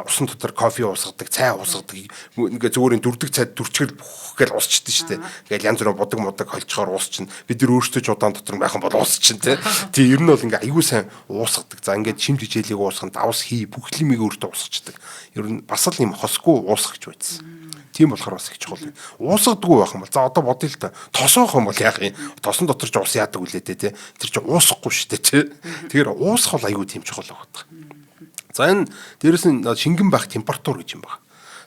усан дотор кофе уусгадаг, цай уусгадаг. Ингээ зүгээр дүрдэг цайд дүрчгэл бүх гээл уусчихдээ шүү дээ. Ингээл янз бүрийн бодог холжохоор уусчин. Бид нар өөрсдөө ч удаан дотор байхан бол уусчин тий. Тий ер нь бол ингээ аягүй сайн уусгадаг. За ингээд шимт хичээлийг уусгах, давс хий, бүх лимийг өөртөө уусгачдаг. Ер нь бас л юм хосгүй уусгах байж байсан. Тийм болохоор бас их чухал. Уусгадаггүй байх юм бол за одоо бодъё л та. Тосоох юм бол яах юм? Тосон дотор ч ус яадаг үлээ те. Тэр чинь уусахгүй шүү дээ те. Тэгэхээр уусах бол аюу тийм чухал байгаа. За энэ дээрэс нь шингэн байх температур гэж юм байна.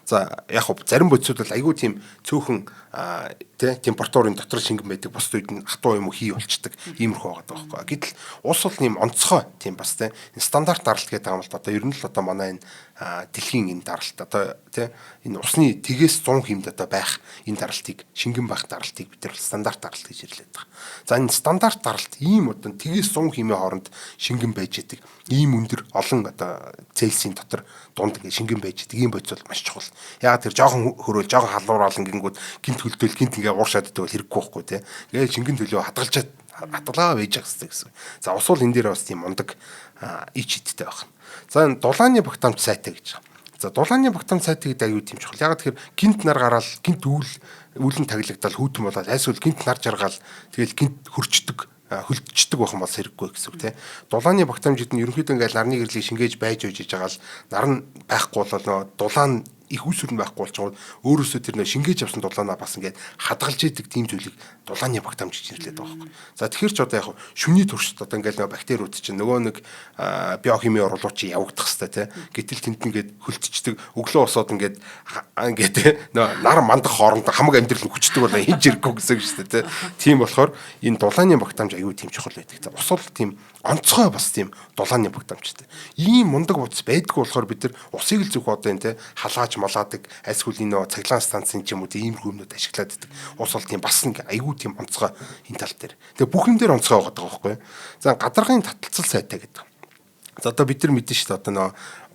За яг хөө зарим бодисууд бол аюу тийм цөөхөн температурын дотор шингэн байдаг. Бус үед нь хатуу юм уу хий болчдаг. Иймэрхүү байгаа байхгүй. Гэтэл ус бол нэм онцгой тийм бас те. Стандарт даралт гэдэг юм л одоо ер нь л одоо манай энэ дэлхийн энэ даралт одоо тий энэ усны тгээс 100 хэмд одоо байх энэ даралтыг шингэн байх даралтыг бид нар стандарт даралт гэж нэрлэдэг байгаа. За энэ стандарт даралт ийм одоо тгээс 100 хэмээ хооронд шингэн байж идэг ийм өндөр олон одоо Цельсийн дотор дунд ингэ шингэн байж идэг ийм бодис бол маш чухал. Яг тэр жоохон хөрөөл жоохон халуураал ингэнгүүт гинт хөлдөөл гинт ингээ ууршаад идэх бол хэрэггүй байхгүй тий. Ингээд шингэн төлөө хадгалгаа байж байгаа гэсэн. За ус бол энэ дээр бас тийм мундаг ич идтэй байна. За энэ дулааны багтаамж сайтай гэж байна. За дулааны багтаамж сайтай гэдэг аюу тийм чухал. Яг тэгэхээр гинт нар гараал гинт үүлэн таглагдал хүүтэн болоод айсвал гинт нар жаргаал тэгэл гинт хөрчдөг хөлдчихдөг байх юм бол хэрэггүй гэсэн үг тий. Дулааны багтаамжид нь ерөнхийдөө ингээл нарны гэрлийг шингээж байж үйж байгаа л нар нь байхгүй бол нөө дулаан их усүр нь байхгүй болчихвол өөрөөсөө тэр нөө шингээж авсан дулаанаа бас ингээд хадгалж идэг тийм зүйлийг дулааны багтаамж гэж нэрлэдэг байгаа юм. За тэгэхээр ч одоо яг шүний туршид одоо ингээд нөө бактериуд чинь нөгөө нэг биохимийн оруулууч явагдах хэвээр тий. Гэтэл тэнд ингээд хөлтчдөг өглөө босоод ингээд нөө нар мандах хооронд хамаг амьдрал хүчдэг бол хинж ирэхгүй гэсэн үг шүү дээ тий. Тийм болохоор энэ дулааны багтаамж аюу тийм чухал байдаг. За ус бол тийм онцгой бас тийм дулааны багтаамжтай. Ийм мундаг утас байдгүй болохоор бид нар усыг л зөвхөн одоо энэ тий халааж малаадаг альсгүй нөө цаглаан станцын ч юм уу иймэрхүү юмнууд ашиглаад байдаг. Ус бол тийм бас нэг айгүй тийм онцгой энэ тал дээр. Тэгээ бүх юм дээр онцгой байгаа байхгүй. За гадаргын таталцал сайтай гэдэг. За одоо бид нар мэдэн шүү дээ одоо нөө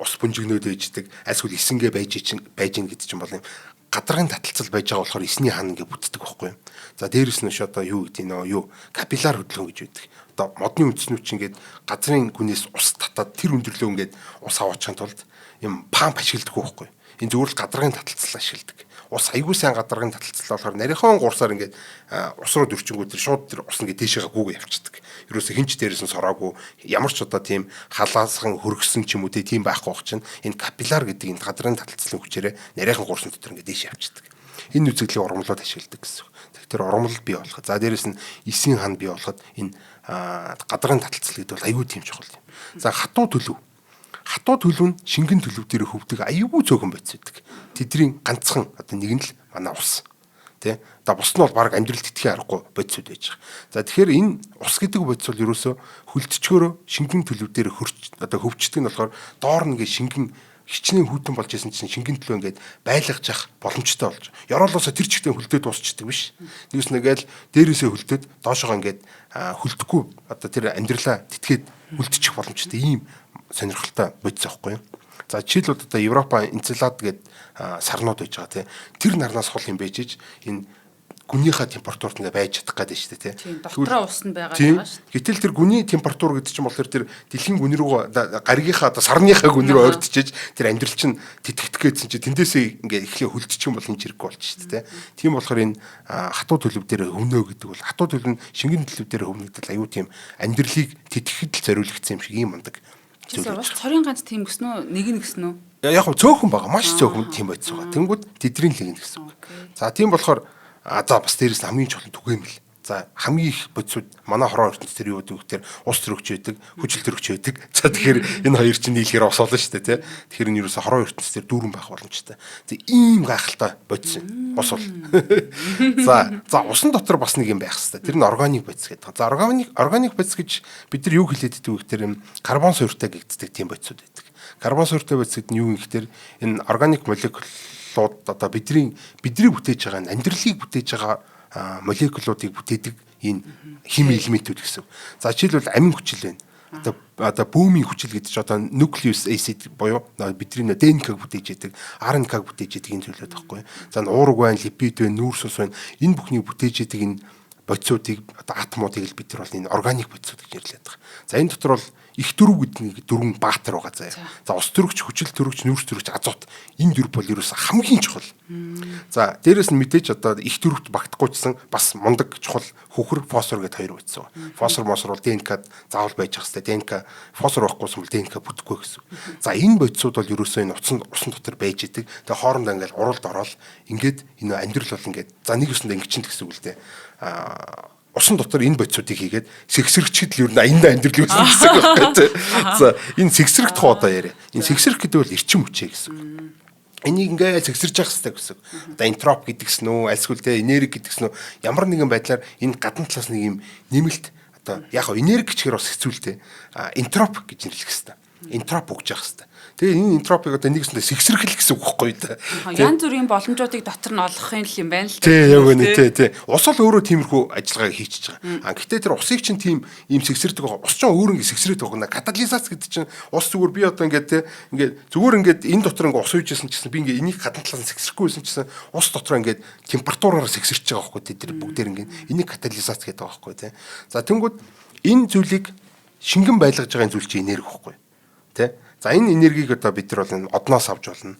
ус бүнжигнүүд ээждэг альсгүй эсэнгээ байж ин гэдэг чинь бол юм гадаргын таталцал байж байгаа болохоор эсний хан ингээ бүтдэг байхгүй. За дээрэс нь одоо юу гэдэг нөө юу капилляр хөдөлгөөн гэж үүдэг. Одоо модны үндснүүд чинь ингээд газрын гүнээс ус татаад тэр өндөрлөө ингээд ус аваачихын тулд юм памп ашигладаг байхгүй. Энэ зүгээр л гадаргын таталцал ашигладаг. Ус аягүй сайн гадаргын таталцал болохоор нарийнхан гурсаар ингээд ус руу дөрчингүүд тэр шууд тэр ус ингээд дээшээ гүг явчихдаг. Ерөөсө хинч дээрээс нь сороогүй ямар ч одоо тийм халаасхан хөргсөн ч юм уу тийм байхгүй байх чинь энэ капилляр гэдэг энэ гадаргын таталцлын хүчээрээ нарийнхан гурсан дотор ингээд дээшээ явчихдаг. Энэ үзэгдлийг урамлууд ашигладаг гэсэн. Тэгэхээр урамлал бий болоход за дээрэс нь эсийн хан бий болоход энэ гадаргын таталцал гэдэг бол аягүй тийм чухал юм. За хатуу төлөв. Хатуу төлөв нь шингэн төлөв дээр хөвдөг аюулгүй цөөхөн байц байдаг. Тэдний ганцхан одоо нэг нь л манай ус. Тэ? За бус нь бол баг амьдралд итгэхийн аргагүй бодисуд байж байгаа. За тэгэхээр энэ ус гэдэг бодис бол ерөөсөө хөлтчгөөрөө шингэн төлөв дээр хөвчдөг нь болохоор доор нэгэ шингэн хичнээн хүйтэн болж исэн чинь шингэн төлөө ингээд байлгаж явах боломжтой болж. Ёроолоосоо тэр чигтээ хөлдөөд дуусчдаг биш. Нэгс нэгэл дээрээсээ хөлдөөд доошоо ингээд хөлдөхгүй тэр амьдралаа тэтгээд хөлдчих боломжтой ийм сонирхолтой бодис аахгүй юу. За жишээлбэл Европа Энцелад гэдэг сарнууд байж байгаа тийм. Тэр нарнаас хол юм байж ич энэ гүнийхээ температурт ингээ байж чадах гэдэг шүү дээ тийм. Дотроо ус нь байгаа шүү дээ. Гэтэл тэр гүний температур гэдэг чинь болохоор тэр дэлхийн гүн рүү гаригийнхаа сарныхаа гүн рүү ойртчихэж тэр амьдрал чинь тэтгэх гэсэн чинь тэндээсээ ингээ эхлээ хөлдчих юм бол энэ хэрэггүй болж шүү дээ. Тийм болохоор энэ хатуу төлөв дээр хөвнөө гэдэг бол хатуу төлөв нь шингэн төлөв дээр хөвнөгдөл аюу тийм амьдралыг тэтгэхэд л зориулагдсан юм шиг юм ундаг. Ус цорын ганц тийм гэснөө нэг гэснөө. Яг цөөхөн байгаа маш цөөхөн тийм байц байгаа. Тэнгүүд тэдний л нэг гэсэн үг. За тийм болохоор за бас дээрээс хамгийн чухал түгээмэл. За хамгийн их бодисууд манай хорон ертөнцийн тэр юу гэдэг вэ? Ус төрөгч байдаг, хүчил төрөгч байдаг. За тэгэхээр энэ хоёр чинь нийлэхээр осоолно шүү дээ, тий. Тэгэхээр энэ юусаа хорон ертөнцийн тэр дүүрэн байх боломжтой. За ийм гайхалтай бодис ус бол. За усан дотор бас нэг юм байх хэрэгтэй. Тэр нь органик бодис гэдэг. За органик бодис гэж бид нар юу хэлээд байдаг вэ гэхээр карбон суурьтай гэгддэг тийм бодисууд байдаг. Карбон суурьтай бодис гэдэг нь юу юм гэхээр энэ органик молекулууд бидний бүтээж байгаа амьдралыг бүтээж байгаа молекулуудыг бүтээдэг энэ хими элементүүд гэсэн. За жишээлбэл амин хүчил байна. Одоо бөөмийн хүчил гэдэг чинь nucleic acid буюу бидний ДНК-г бүтээж яадаг, RNA-г бүтээж яадаг энэ зүйлүүд байхгүй. За уураг байна, липид байна, нүүрс ус байна. Энэ бүхнийг бүтээж яадаг энэ бодисуудыг атомуудыг л бид нар бол энэ органик бодисууд гэж нэрлэдэг байгаа. За энэ дотор бол их дөрв гэдэг нэг дөрвөн баатар байгаа заяа. За ус төрөгч, хүчил төрөгч, нүүрс төрөгч, азот энэ дөрв бол ерөөсө хамгийн чухал. За дээрэс нь мэдээж их дөрвт багтахгүйчсэн бас мундаг чухал хөхөр фосфор гэдэг хоёр бодис байгаа. Фосфор бол ДНК-д заавал байж ах хэвээр ДНК фосфор байхгүйсэн бол ДНК бүтэхгүй гэсэн. За энэ бодисууд бол ерөөсөө энэ усан дотор байж идэг. Тэгээ хоорондоо ингээл уралд ороод ингээд энэ амьдрал бол ингээд за нэг өсөндөө ингэчин гэсэн үг л дээ. Усан дотор энэ бодисуудыг хийгээд сэгсрэгчд л ер нь аяндаа амьдрал үүснэ гэсэн үг байхгүй. За энэ сэгсрэх тухай одоо яриа. Энэ сэгсрэх гэдэг бол эрчим хүчээ гэсэн үг. Энийг ингээд сэгсэрж явах хэрэгтэй гэсэн. Одоо энтроп гэдгсэн үү, альсгүйл тэ энерги гэдгсэн үү, ямар нэгэн байдлаар энэ гадна талаас нэг юм нэмэлт одоо яг хоо энерги гэхээр бас хэцүүлтэй. Энтроп гэж нэрлэх хэрэгтэй. Энтроп өгж явах хэрэгтэй. Тэгээ энэ энтропыг одоо нэгсэндээ сэгсрэх гэсэн үг байхгүй да. Янз бүрийн боломжуудыг дотор нь олохын л юм байна л. Тий, яг үнэ тий. Ус бол өөрөө тиймэрхүү ажиллагааг хийчихэж байгаа. Гэхдээ тэр усыг чинь тийм ийм сэгсэрдэг байгаа. Ус ч өөр ингэ сэгсрээд байгаа. Катализац гэдэг чинь ус зүгээр би одоо ингээд тий ингээд зүгээр ингээд энэ дотор ингээд ус үйжсэн гэсэн би ингээд энийг гадна талаас нь сэгсрэхгүй байсан чинь ус дотор ингээд температураар сэгсэрч байгаа байхгүй тий. Тэр бүгдээр ингээд энийг катализац гэдэг байгаа байхгүй тий. За тэнгууд энэ зүйлийг шингэн байлгаж байгаа зүйл чинь энерги байхгүй тий. За энэ энергийг одоо бид нар бол одноос авч болно.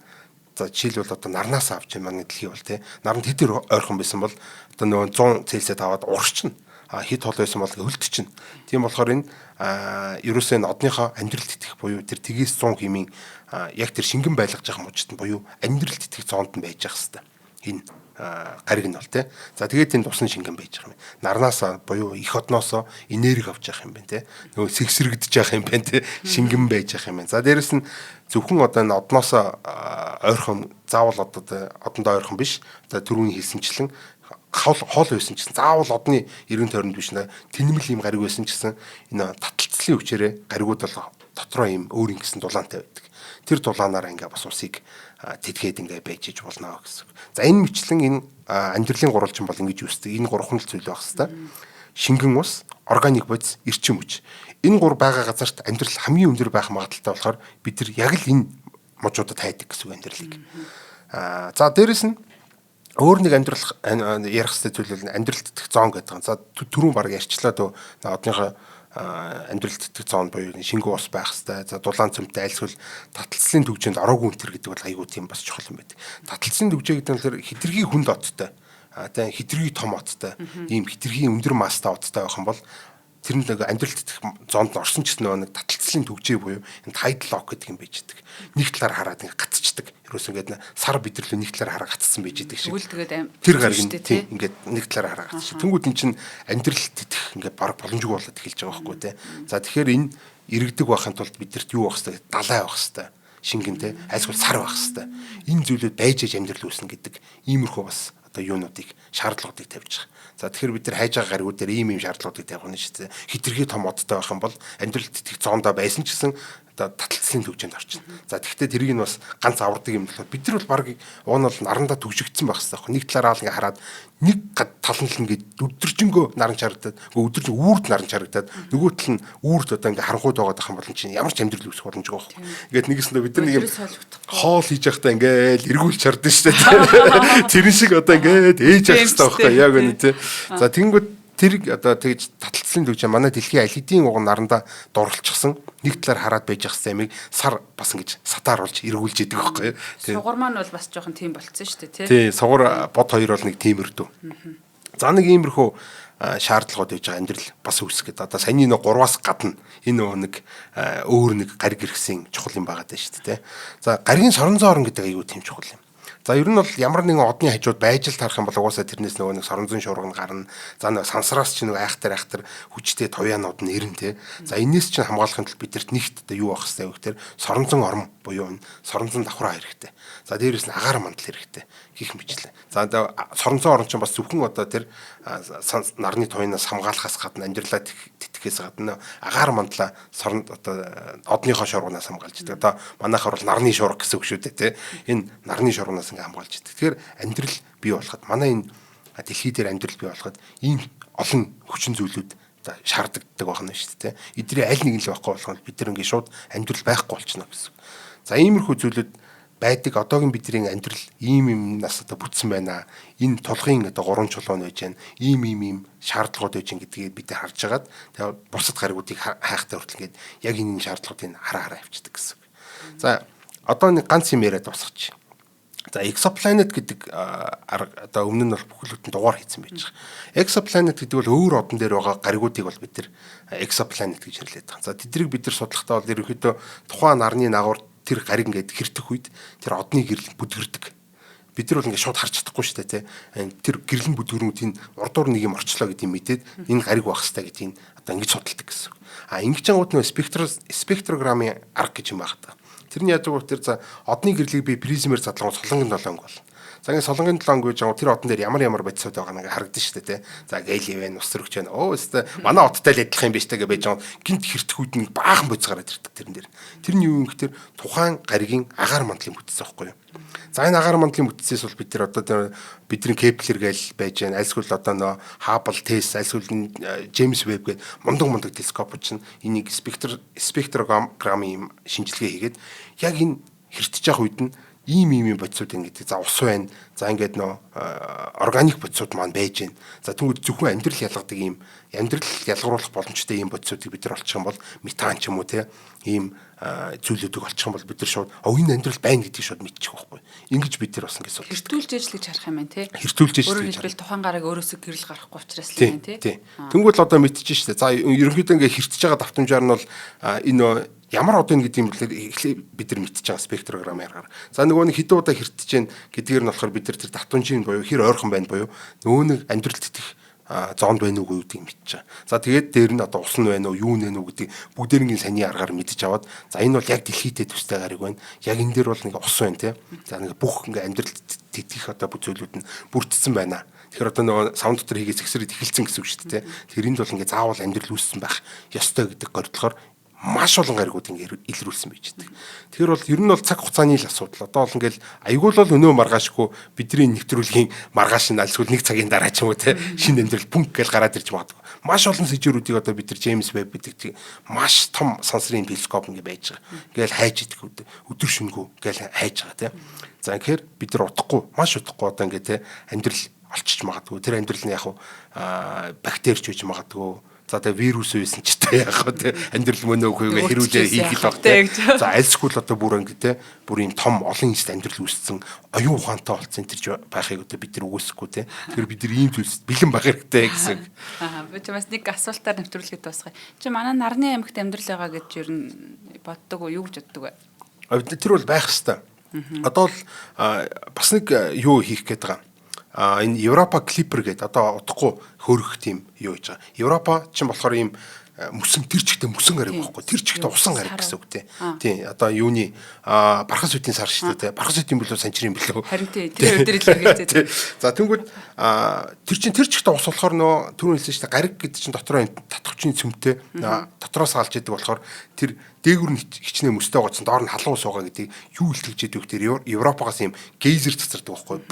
За жишээлбэл одоо нарнаас авч юм манай дэлхий бол тий. Наранд хэдэр ойрхон байсан бол одоо нөгөө 100 Цельсиэд аваад урагчна. Хэд хол байсан бол хөлтчихнэ. Тийм болохоор энэ ерөөсөө энэ одныхоо амьдралд итгэх буюу тэр тгийс 100 хэмийн яг тэр шингэн байлгаж байгаа мужид нь буюу амьдралд итгэх зоонд нь байж байгаа хэвээр. Энэ гариг нь бол тий. За тэгээд тэнд усны шингэн байж байгаа юм. Нарнаас буюу их одноосоо энерги авч явах юм байна тий. Нөгөө сэгсрэгдэж явах юм байна тий. Шингэн байж явах юм байна. За дээрэс нь зөвхөн одоо энэ одноосоо ойрхон заавал одондоо ойрхон биш. Одоо түрүүний хэлсэнчлэн хол байсан гэсэн заавал одны эргэн тойронд биш нэ тэнэмэл юм гариг байсан гэсэн энэ таталцлын хүчээрээ гаригууд бол дотроо юм өөр ингэсэн дулаантай байдаг. Тэр дулаанаар ингээ бас усыг тэтгээд ингээ байж иж болно гэсэн. За энэ мэтлэн энэ амьдралын гурвалжин бол ингэж үүсдэг. Энэ гурван л зүйл байх хэвээр. Шингэн ус, органик бодис, эрчим хүч. Энэ гур байгаа газарт амьдрал хамгийн өндөр байх магадaltaй болохоор бид нар яг л энэ мужуудад хайдаг гэсэн амьдралыг. За дээрэс нь өөр нэг амьдрал ярих хэвээр зүйл бол амьдралд итгэх зоон гэдэг. За түрүүн баг ярьчлаа дөө одныхоо амьдралд итгэх зоон буюу шингэн ус байх хэвээр. За дулаан цөмтэй альсвал таталцлын төвчөнд ороогүй өнтер гэдэг бол айгүй тийм бас чухал юм байдаг. Таталцлын төвчөө гэдэг нь хитрхи хүнд одтой. Тэгээ хитрхи том одтой. Ийм хитрхи өндөр мастай одтой байх юм бол тэр нэг амьдралд итгэх зоонд орсон ч гэсэн нэг таталцлын төвчөө буюу энэ tidal lock гэдэг юм байж байгаа. Нэг талаар хараад ингэ гацчихдаг. Ерөөс ингээд сар бидэрлүү нэг талаар хараа гацсан байж байгаа шиг. Тэр гариг нь тийм ингээд нэг талаар хараа гацчих. Тэнгүүд эн чинь амьдралд итгэх ингээд баг боломжгүй болоод эхэлж байгаа байхгүй тий. За тэгэхээр энэ иргэдэг байхын тулд бидэрт юу байх хэвээр далай байх хэвээр шингэн тий альсгүй сар байх хэвээр. Энэ зүйлүүд байж аж амьдрал үүснэ гэдэг иймэрхүү бас одоо юунуудыг шаардлагуудыг тавьж байгаа. За тэгэхээр бид нар хайж байгаа гаригууд дээр ийм шаардлагуудыг тавих нь шүү дээ. Хитрхи том одтой байх юм бол амьдралд итгэх зоондоо байсан ч гэсэн одоо таталцлын төвчөнд орчин. За тэгэхдээ тэрийг нь бас ганц авардаг юм болохоор бид нар бол баг уун бол нарандаа төгжигдсэн байх хэрэгтэй. Нэг талаараа л ингээ хараад нэг тал нь л ингээ өдөржингөө наранч харагдаад өдөржин үүрд наранч харагдаад нөгөө тал нь үүрд одоо ингээ харанхуйд байгаа дах юм бол чинь ямар ч амьдрал үүсэх боломжгүй байхгүй. Ингээд нэгэсэндээ бид нар нэг юм хоол хийж байхдаа ингээл эргүүлж хардсан шүү дээ. Тэрэн шиг одоо ингээд ээж явах хэрэгтэй байхгүй яг үнэ тий. За тэгэнгүүт тэр одоо тэгж таталцлын төвч манай дэлхийн аль хэдийн уг наранда дурлцсан нэг талаар хараад байж ах юмыг сар бас ингэж сатаар болж эргүүлж идэг байхгүй. Сугар маань бол бас жоохон тийм болцсон шүү дээ тий. Тий, сугар бод хоёр бол нэг тиймэрдүү. За нэг иймэрхүү шаардлагууд байж байгаа амьдрал бас үүсэх гэдэг. Одоо саяны нэг 3-аас гадна энэ нэг өөр нэг гариг иргэсийн чухал юм байгаа даа шүү дээ. За гаригийн сорон зоорн гэдэг аюу тийм чухал юм. За ер нь бол ямар нэгэн одны хажууд байж л тарах юм бол угаасаа тэрнээс нөгөө нэг сорон зүүн шуурга нь гарна. За нөгөө сансраас ч нөгөө айхтар хүчтэй товяанууд нь ирнэ те. За энэс чинь хамгаалахын тулд бидэрт нэгт одоо юу авах хэрэгтэй вэ гэхээр соронзон орон буюу энэ соронзон давхраа хэрэгтэй. За дээрээс нь агаар мандал хэрэгтэй гэх мэтлээ. За одоо соронзон орон чинь бас зөвхөн одоо тэр нарны товяанаас хамгаалахаас гадна амьдралаа тэтгэхээс гадна агаар мандлаа сорон одоо одныхоо шуурганаас хамгаалж идэг. Одоо манайхаар бол нарны шуурга гэсэн үг шүү дээ те. Энэ нарны шуурганаас ингээ хамгаалж идэг. Тэгэхээр амьдрал бий болоход манай энэ дэлхий дээр амьдрал бий болоход ийм олон хүчин зүйлүүд шаарддаг байна шүү дээ. Эдний аль нэг нь л байхгүй болгоно бид нар ингээ шууд амьдрал байхгүй болчихно гэсэн. За иймэрхүү зүйлүүд байдаг одоогийн бидний амьдрал ийм нас одоо бүтсэн байна. Энэ тулгын одоо 3 чулуун байж байна. Ийм шаардлагууд байж байна гэдгийг бид нар харж агаад тэгээ бусад гаригуудыг хайхтай хүртэл ингээд яг энэ шаардлагуудыг хараа авчдаг гэсэн. За одоо нэг ганц юм яриад босгоч. За exoplanet гэдэг одоо өмнө нь бол бүхэл бүтэн дугаар хийсэн байж байгаа. Exoplanet гэдэг бол өөр одон дээр байгаа гаригуудыг бол бид нар exoplanet гэж нэрлэдэг. За тэднийг бид нар судлахдаа бол ерөнхийдөө тухайн нарны нагуур тэр гариг ингээд хэртэх үед тэр одны гэрэл бүдгэрдэг. Бид нар бол ингээд шууд харж чадахгүй шүү дээ тий. Тэр гэрлэн бүдгэрнүүдийн урдуур нэг юм орчлоо гэдгийг мэдээд энэ гариг байх хэрэгтэй гэдгийг одоо ингэж судалдаг гэсэн. Ингэж ангууд нөө спектрограммын арга гэж юм байна. Тэрний яадаг бол тэр за одны гэрлийг би призмээр задлан солонгийн долоонг бол. За ингэ солонгийн долоонг гэж байгаа тэр одон дээр ямар бодисууд байгаа нэг харагдаж шүү дээ тий. За гээл ивэн ус төрөгч байна. Оо өстэй манай одтой л адилхан юм биш тэгээ байж байгаа. Гинт хэртгэхүйд нэг баахан бодис гараад ирдэг тэрэн дээр. Тэрний юу юм гэхээр тухайн гаригийн агаар мандлын бүтцээс байхгүй юу. За энэ агаар мандлын бүтцээс бол бид нар одоо бидний Кеплер гээл байж байна. Альсгүл одоо нөө Хаббл тест, альсгүл Джеймс Веб гээд мундаг телескопууд чинь энийг спектрограммын шинжилгээ хийгээд яг энэ хэртэж явах үед нь ийм бодисууд ингэдэг. За ус байна. За ингээд органик бодисууд маань байж байна. За тэгвэл зөвхөн амьдрал ялгадаг ийм амьдрал ялгаруулах боломжтой ийм бодисуудыг бид нар олчих юм бол метан ч юм уу те ийм зүйлүүдийг олчих юм бол бид нар шууд энэ амьдрал байна гэдгийг шууд мэдчих واخгүй. Ингэж бид нар бас ингэж судалж хэртүүлж ээж л гэж харах юм байна те. Хэртүүлж ээж. Өөрөөр хэлбэл тухайн гараг өөрөөсөө гэрэл гарахгүй учраас л юм те. Тэнгүүд л одоо мэдчихэж штэ. За ерөнхийдөө ингээ хэртэж байгаа давтамжаар нь бол энэ ямар одоо гэдэг юм бэлээ эхлээ бид нар мэдчихэж байгаа спектрограммаар. За нөгөө нэг хэдэн удаа хэртэж гэн гэдгээр нь болохоор бид нар тэр давтамжийн буюу хэр ойрхон байна буюу нөгөө нэг амьдралд итгэх зоонд байна уу гэдгийг мэдчихэж байгаа. За тэгээд дээр нь одоо ус нь байна уу, юу нэ нүг гэдгийг бүгдээрийн саний аргаар мэдж аваад за энэ бол яг дэлхийдээ төстэй гариг байна. Яг энэ дээр бол ингээ ус байна тий. За ингээ бүх ингээ амьдралд тэтгэх одоо бүзүүлүүд нь бүрдсэн байна. Тэгэхээр одоо нөгөө саунд дотор хийгээс ихсрэд эхэлсэн гэсэн үг шүү дээ тий. Тэрэнд бол ингээ заавал амьдрал үүссэн байх ёстой гэдэг гордлохоор маш олон гаригууд ингээ илрүүлсэн байж байгаа. Тэгэхээр бол ер нь бол цаг хугацааны л асуудал. Одоо бол ингээл айгуул бол өнөө маргаашгүй бидний нэвтрүүлгийн маргааш нь альсгүй нэг цагийн дараа ч юм уу те шинэ амьдрал пүнк гэж гараад ирж магадгүй. Маш олон сэжүүрүүдийг одоо бид нар Джеймс Веб гэдэг маш том сансрын телескоп ингээ байж байгаа. Ингээл хайж идэх өдөр шөнөгөө ингээл хайж байгаа те. За тэгэхээр бид нар утгагүй маш утгагүй одоо ингээ те амьдрал олчиж магадгүй. Тэр амьдрал нь яг бактерич гэж магадгүй. За тэгээ вирус үйсэн ч тэ яг тэ амьдрал мөнөө хөөгээ хэрүүлээ хийх л баг тэ. За альсгүй л одоо бүр ингэ тэ бүр юм том олон хэсэгт амьдрал үүссэн оюун ухаантай болсон тэр байхыг одоо бид нар үгүйсэхгүй тэ. Тэгэхээр бид нар ийм зүйлс бэлэн байх хэрэгтэй гэсэн. Би чамаас нэг асуултаар нэвтрүүлэхэд дуусгая. Чи манай нарны аймагт амьдрал байгаа гэж юу боддог уу юу гэж боддог вэ? Тэр бол байх хэвээр. Одоо л бас нэг юу хийх гээд байгаа. Энэ Европа Clipper гэдэг одоо утгагүй хөрөх тийм юу гэж байгаа. Европа чинь болохоор ийм мөсөн тэр чигтээ мөсөн гараг байхгүй. Тэр чигтээ усан гараг гэсэн үг тий. Одоо юуны бархас үтийн сар шүү дээ. Бархас үтийн билүү санчрын билүү. Харин тий тэр өдөр л хэрэгцээ. За тэнгүүд тэр чин тэр чигтээ ус болохоор нөө түрүү хэлсэн шүү дээ. Гараг гэдэг чин дотроо татгчны цөмтэй дотроос галж идэг болохоор тэр дээгүр нь хичнээн мөстэй гоцсон доор нь халуун ус байгаа гэдэг юу илтгэж идэг вэ? Европоос юм гейзер цацардаг байхгүй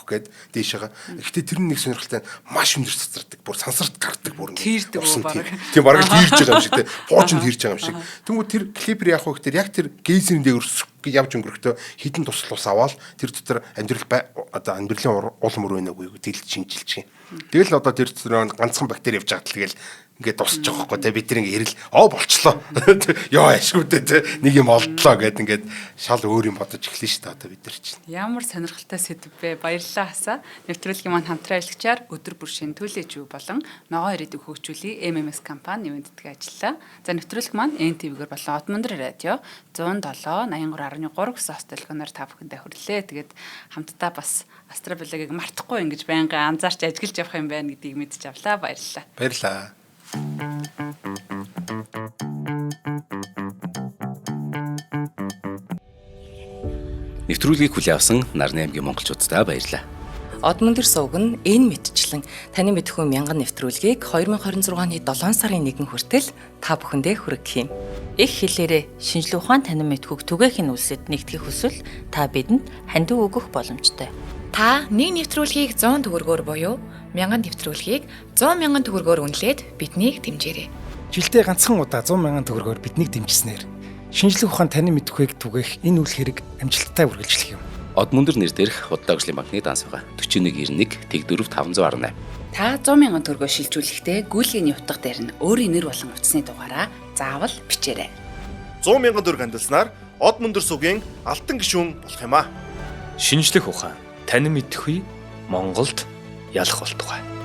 гэд дээшээ. Гэхдээ тэр нэг сонирхолтой маш өндөр цацардаг. Бүр сансарт гардаг бүр тийрдэг баг. Тийм бараг тийрж байгаа юм шиг те. Пуужинд тийрж байгаа юм шиг. Тэнгүүд тэр клипер яах вэ гэхээр яг тэр гейзерийн дээгүр явж өнгөрөхдөө хідэн тусал ус аваад тэр дотор одоо амьдралын улам өр байна уу гэдгийг шинжилж чинь. Тэгэл одоо тэр ганцхан бактери явж байгаа тэгэл ингээд тусч байгаа байхгүй те бид тэр ингээд ирэл болчлоо. Яа ашгүйдээ те нэг юм олдлоо гэд ингээд шал өөр юм бодож эхлэн шүү дээ одоо бид нар чинь. Ямар сонирхолтой сэдв бэ? Баярлалаа хасаа. Нэвтрүүлгийн маань хамтран ажиллагчаар өдөр бүр шентүүлээч юу болон ногоо ирээдүг хөгжүүлэх MMS компани юунддгээ ажиллаа. За нэвтрүүлэг маань NTV-гээр болон Одмондөр радио 107 83.3 гэсэн хост телефоноор та бүхэндээ хүрэлээ. Тэгээд хамтдаа бас Астробиологийг мартахгүй ингэж байнга анзаарч ажиглаж явах юм байна гэдгийг мэдж авлаа. Баярлалаа. Баярлалаа. Нэвтрүүлгийг хүлээн авсан Нарны аймгийн монголчуудаа баярлалаа. Одмондөр сувг нь энэ мэдчлэн таны мэдхүй мянган нэвтрүүлгийг 2026 оны 7 сарын 1 хүртэл та бүхэндээ хүргэх юм. Их хэлээрээ шинжлэх ухаан танин мэдхүйг түгээхийн үлсэд нэгтгэх хүсвэл та бидэнд хандив өгөх боломжтой. Та нэг нэвтрүүлгийг 100 төгрөгөөр буюу 1000 нэвтрүүлгийг 100 мянган төгрөгөөр үнэлээд биднийг дэмжээрэй. Жилдээ ганцхан удаа 100 мянган төгрөгөөр биднийг дэмжснээр шинжлэх ухаан танин мэдхүйг түгээх энэ үйл хэрэг амжилттай үргэлжлэх юм. Одмондөр нэр дээрх Худалдаа хөгжлийн банкны данс байгаа 4191 Тэг 4 518. Та 100,000 төгрөгөөр шилжүүлэхдээ гүйлгээний утга дээр нь өөрийн нэр болон утасны дугаараа заавал бичээрэй. 100,000 төгрөг хандалснаар Одмондөр сувгийн алтан гишүүн болох юм а. Шинжлэх ухаан танин мэдхүй Монголд ялах болтугай.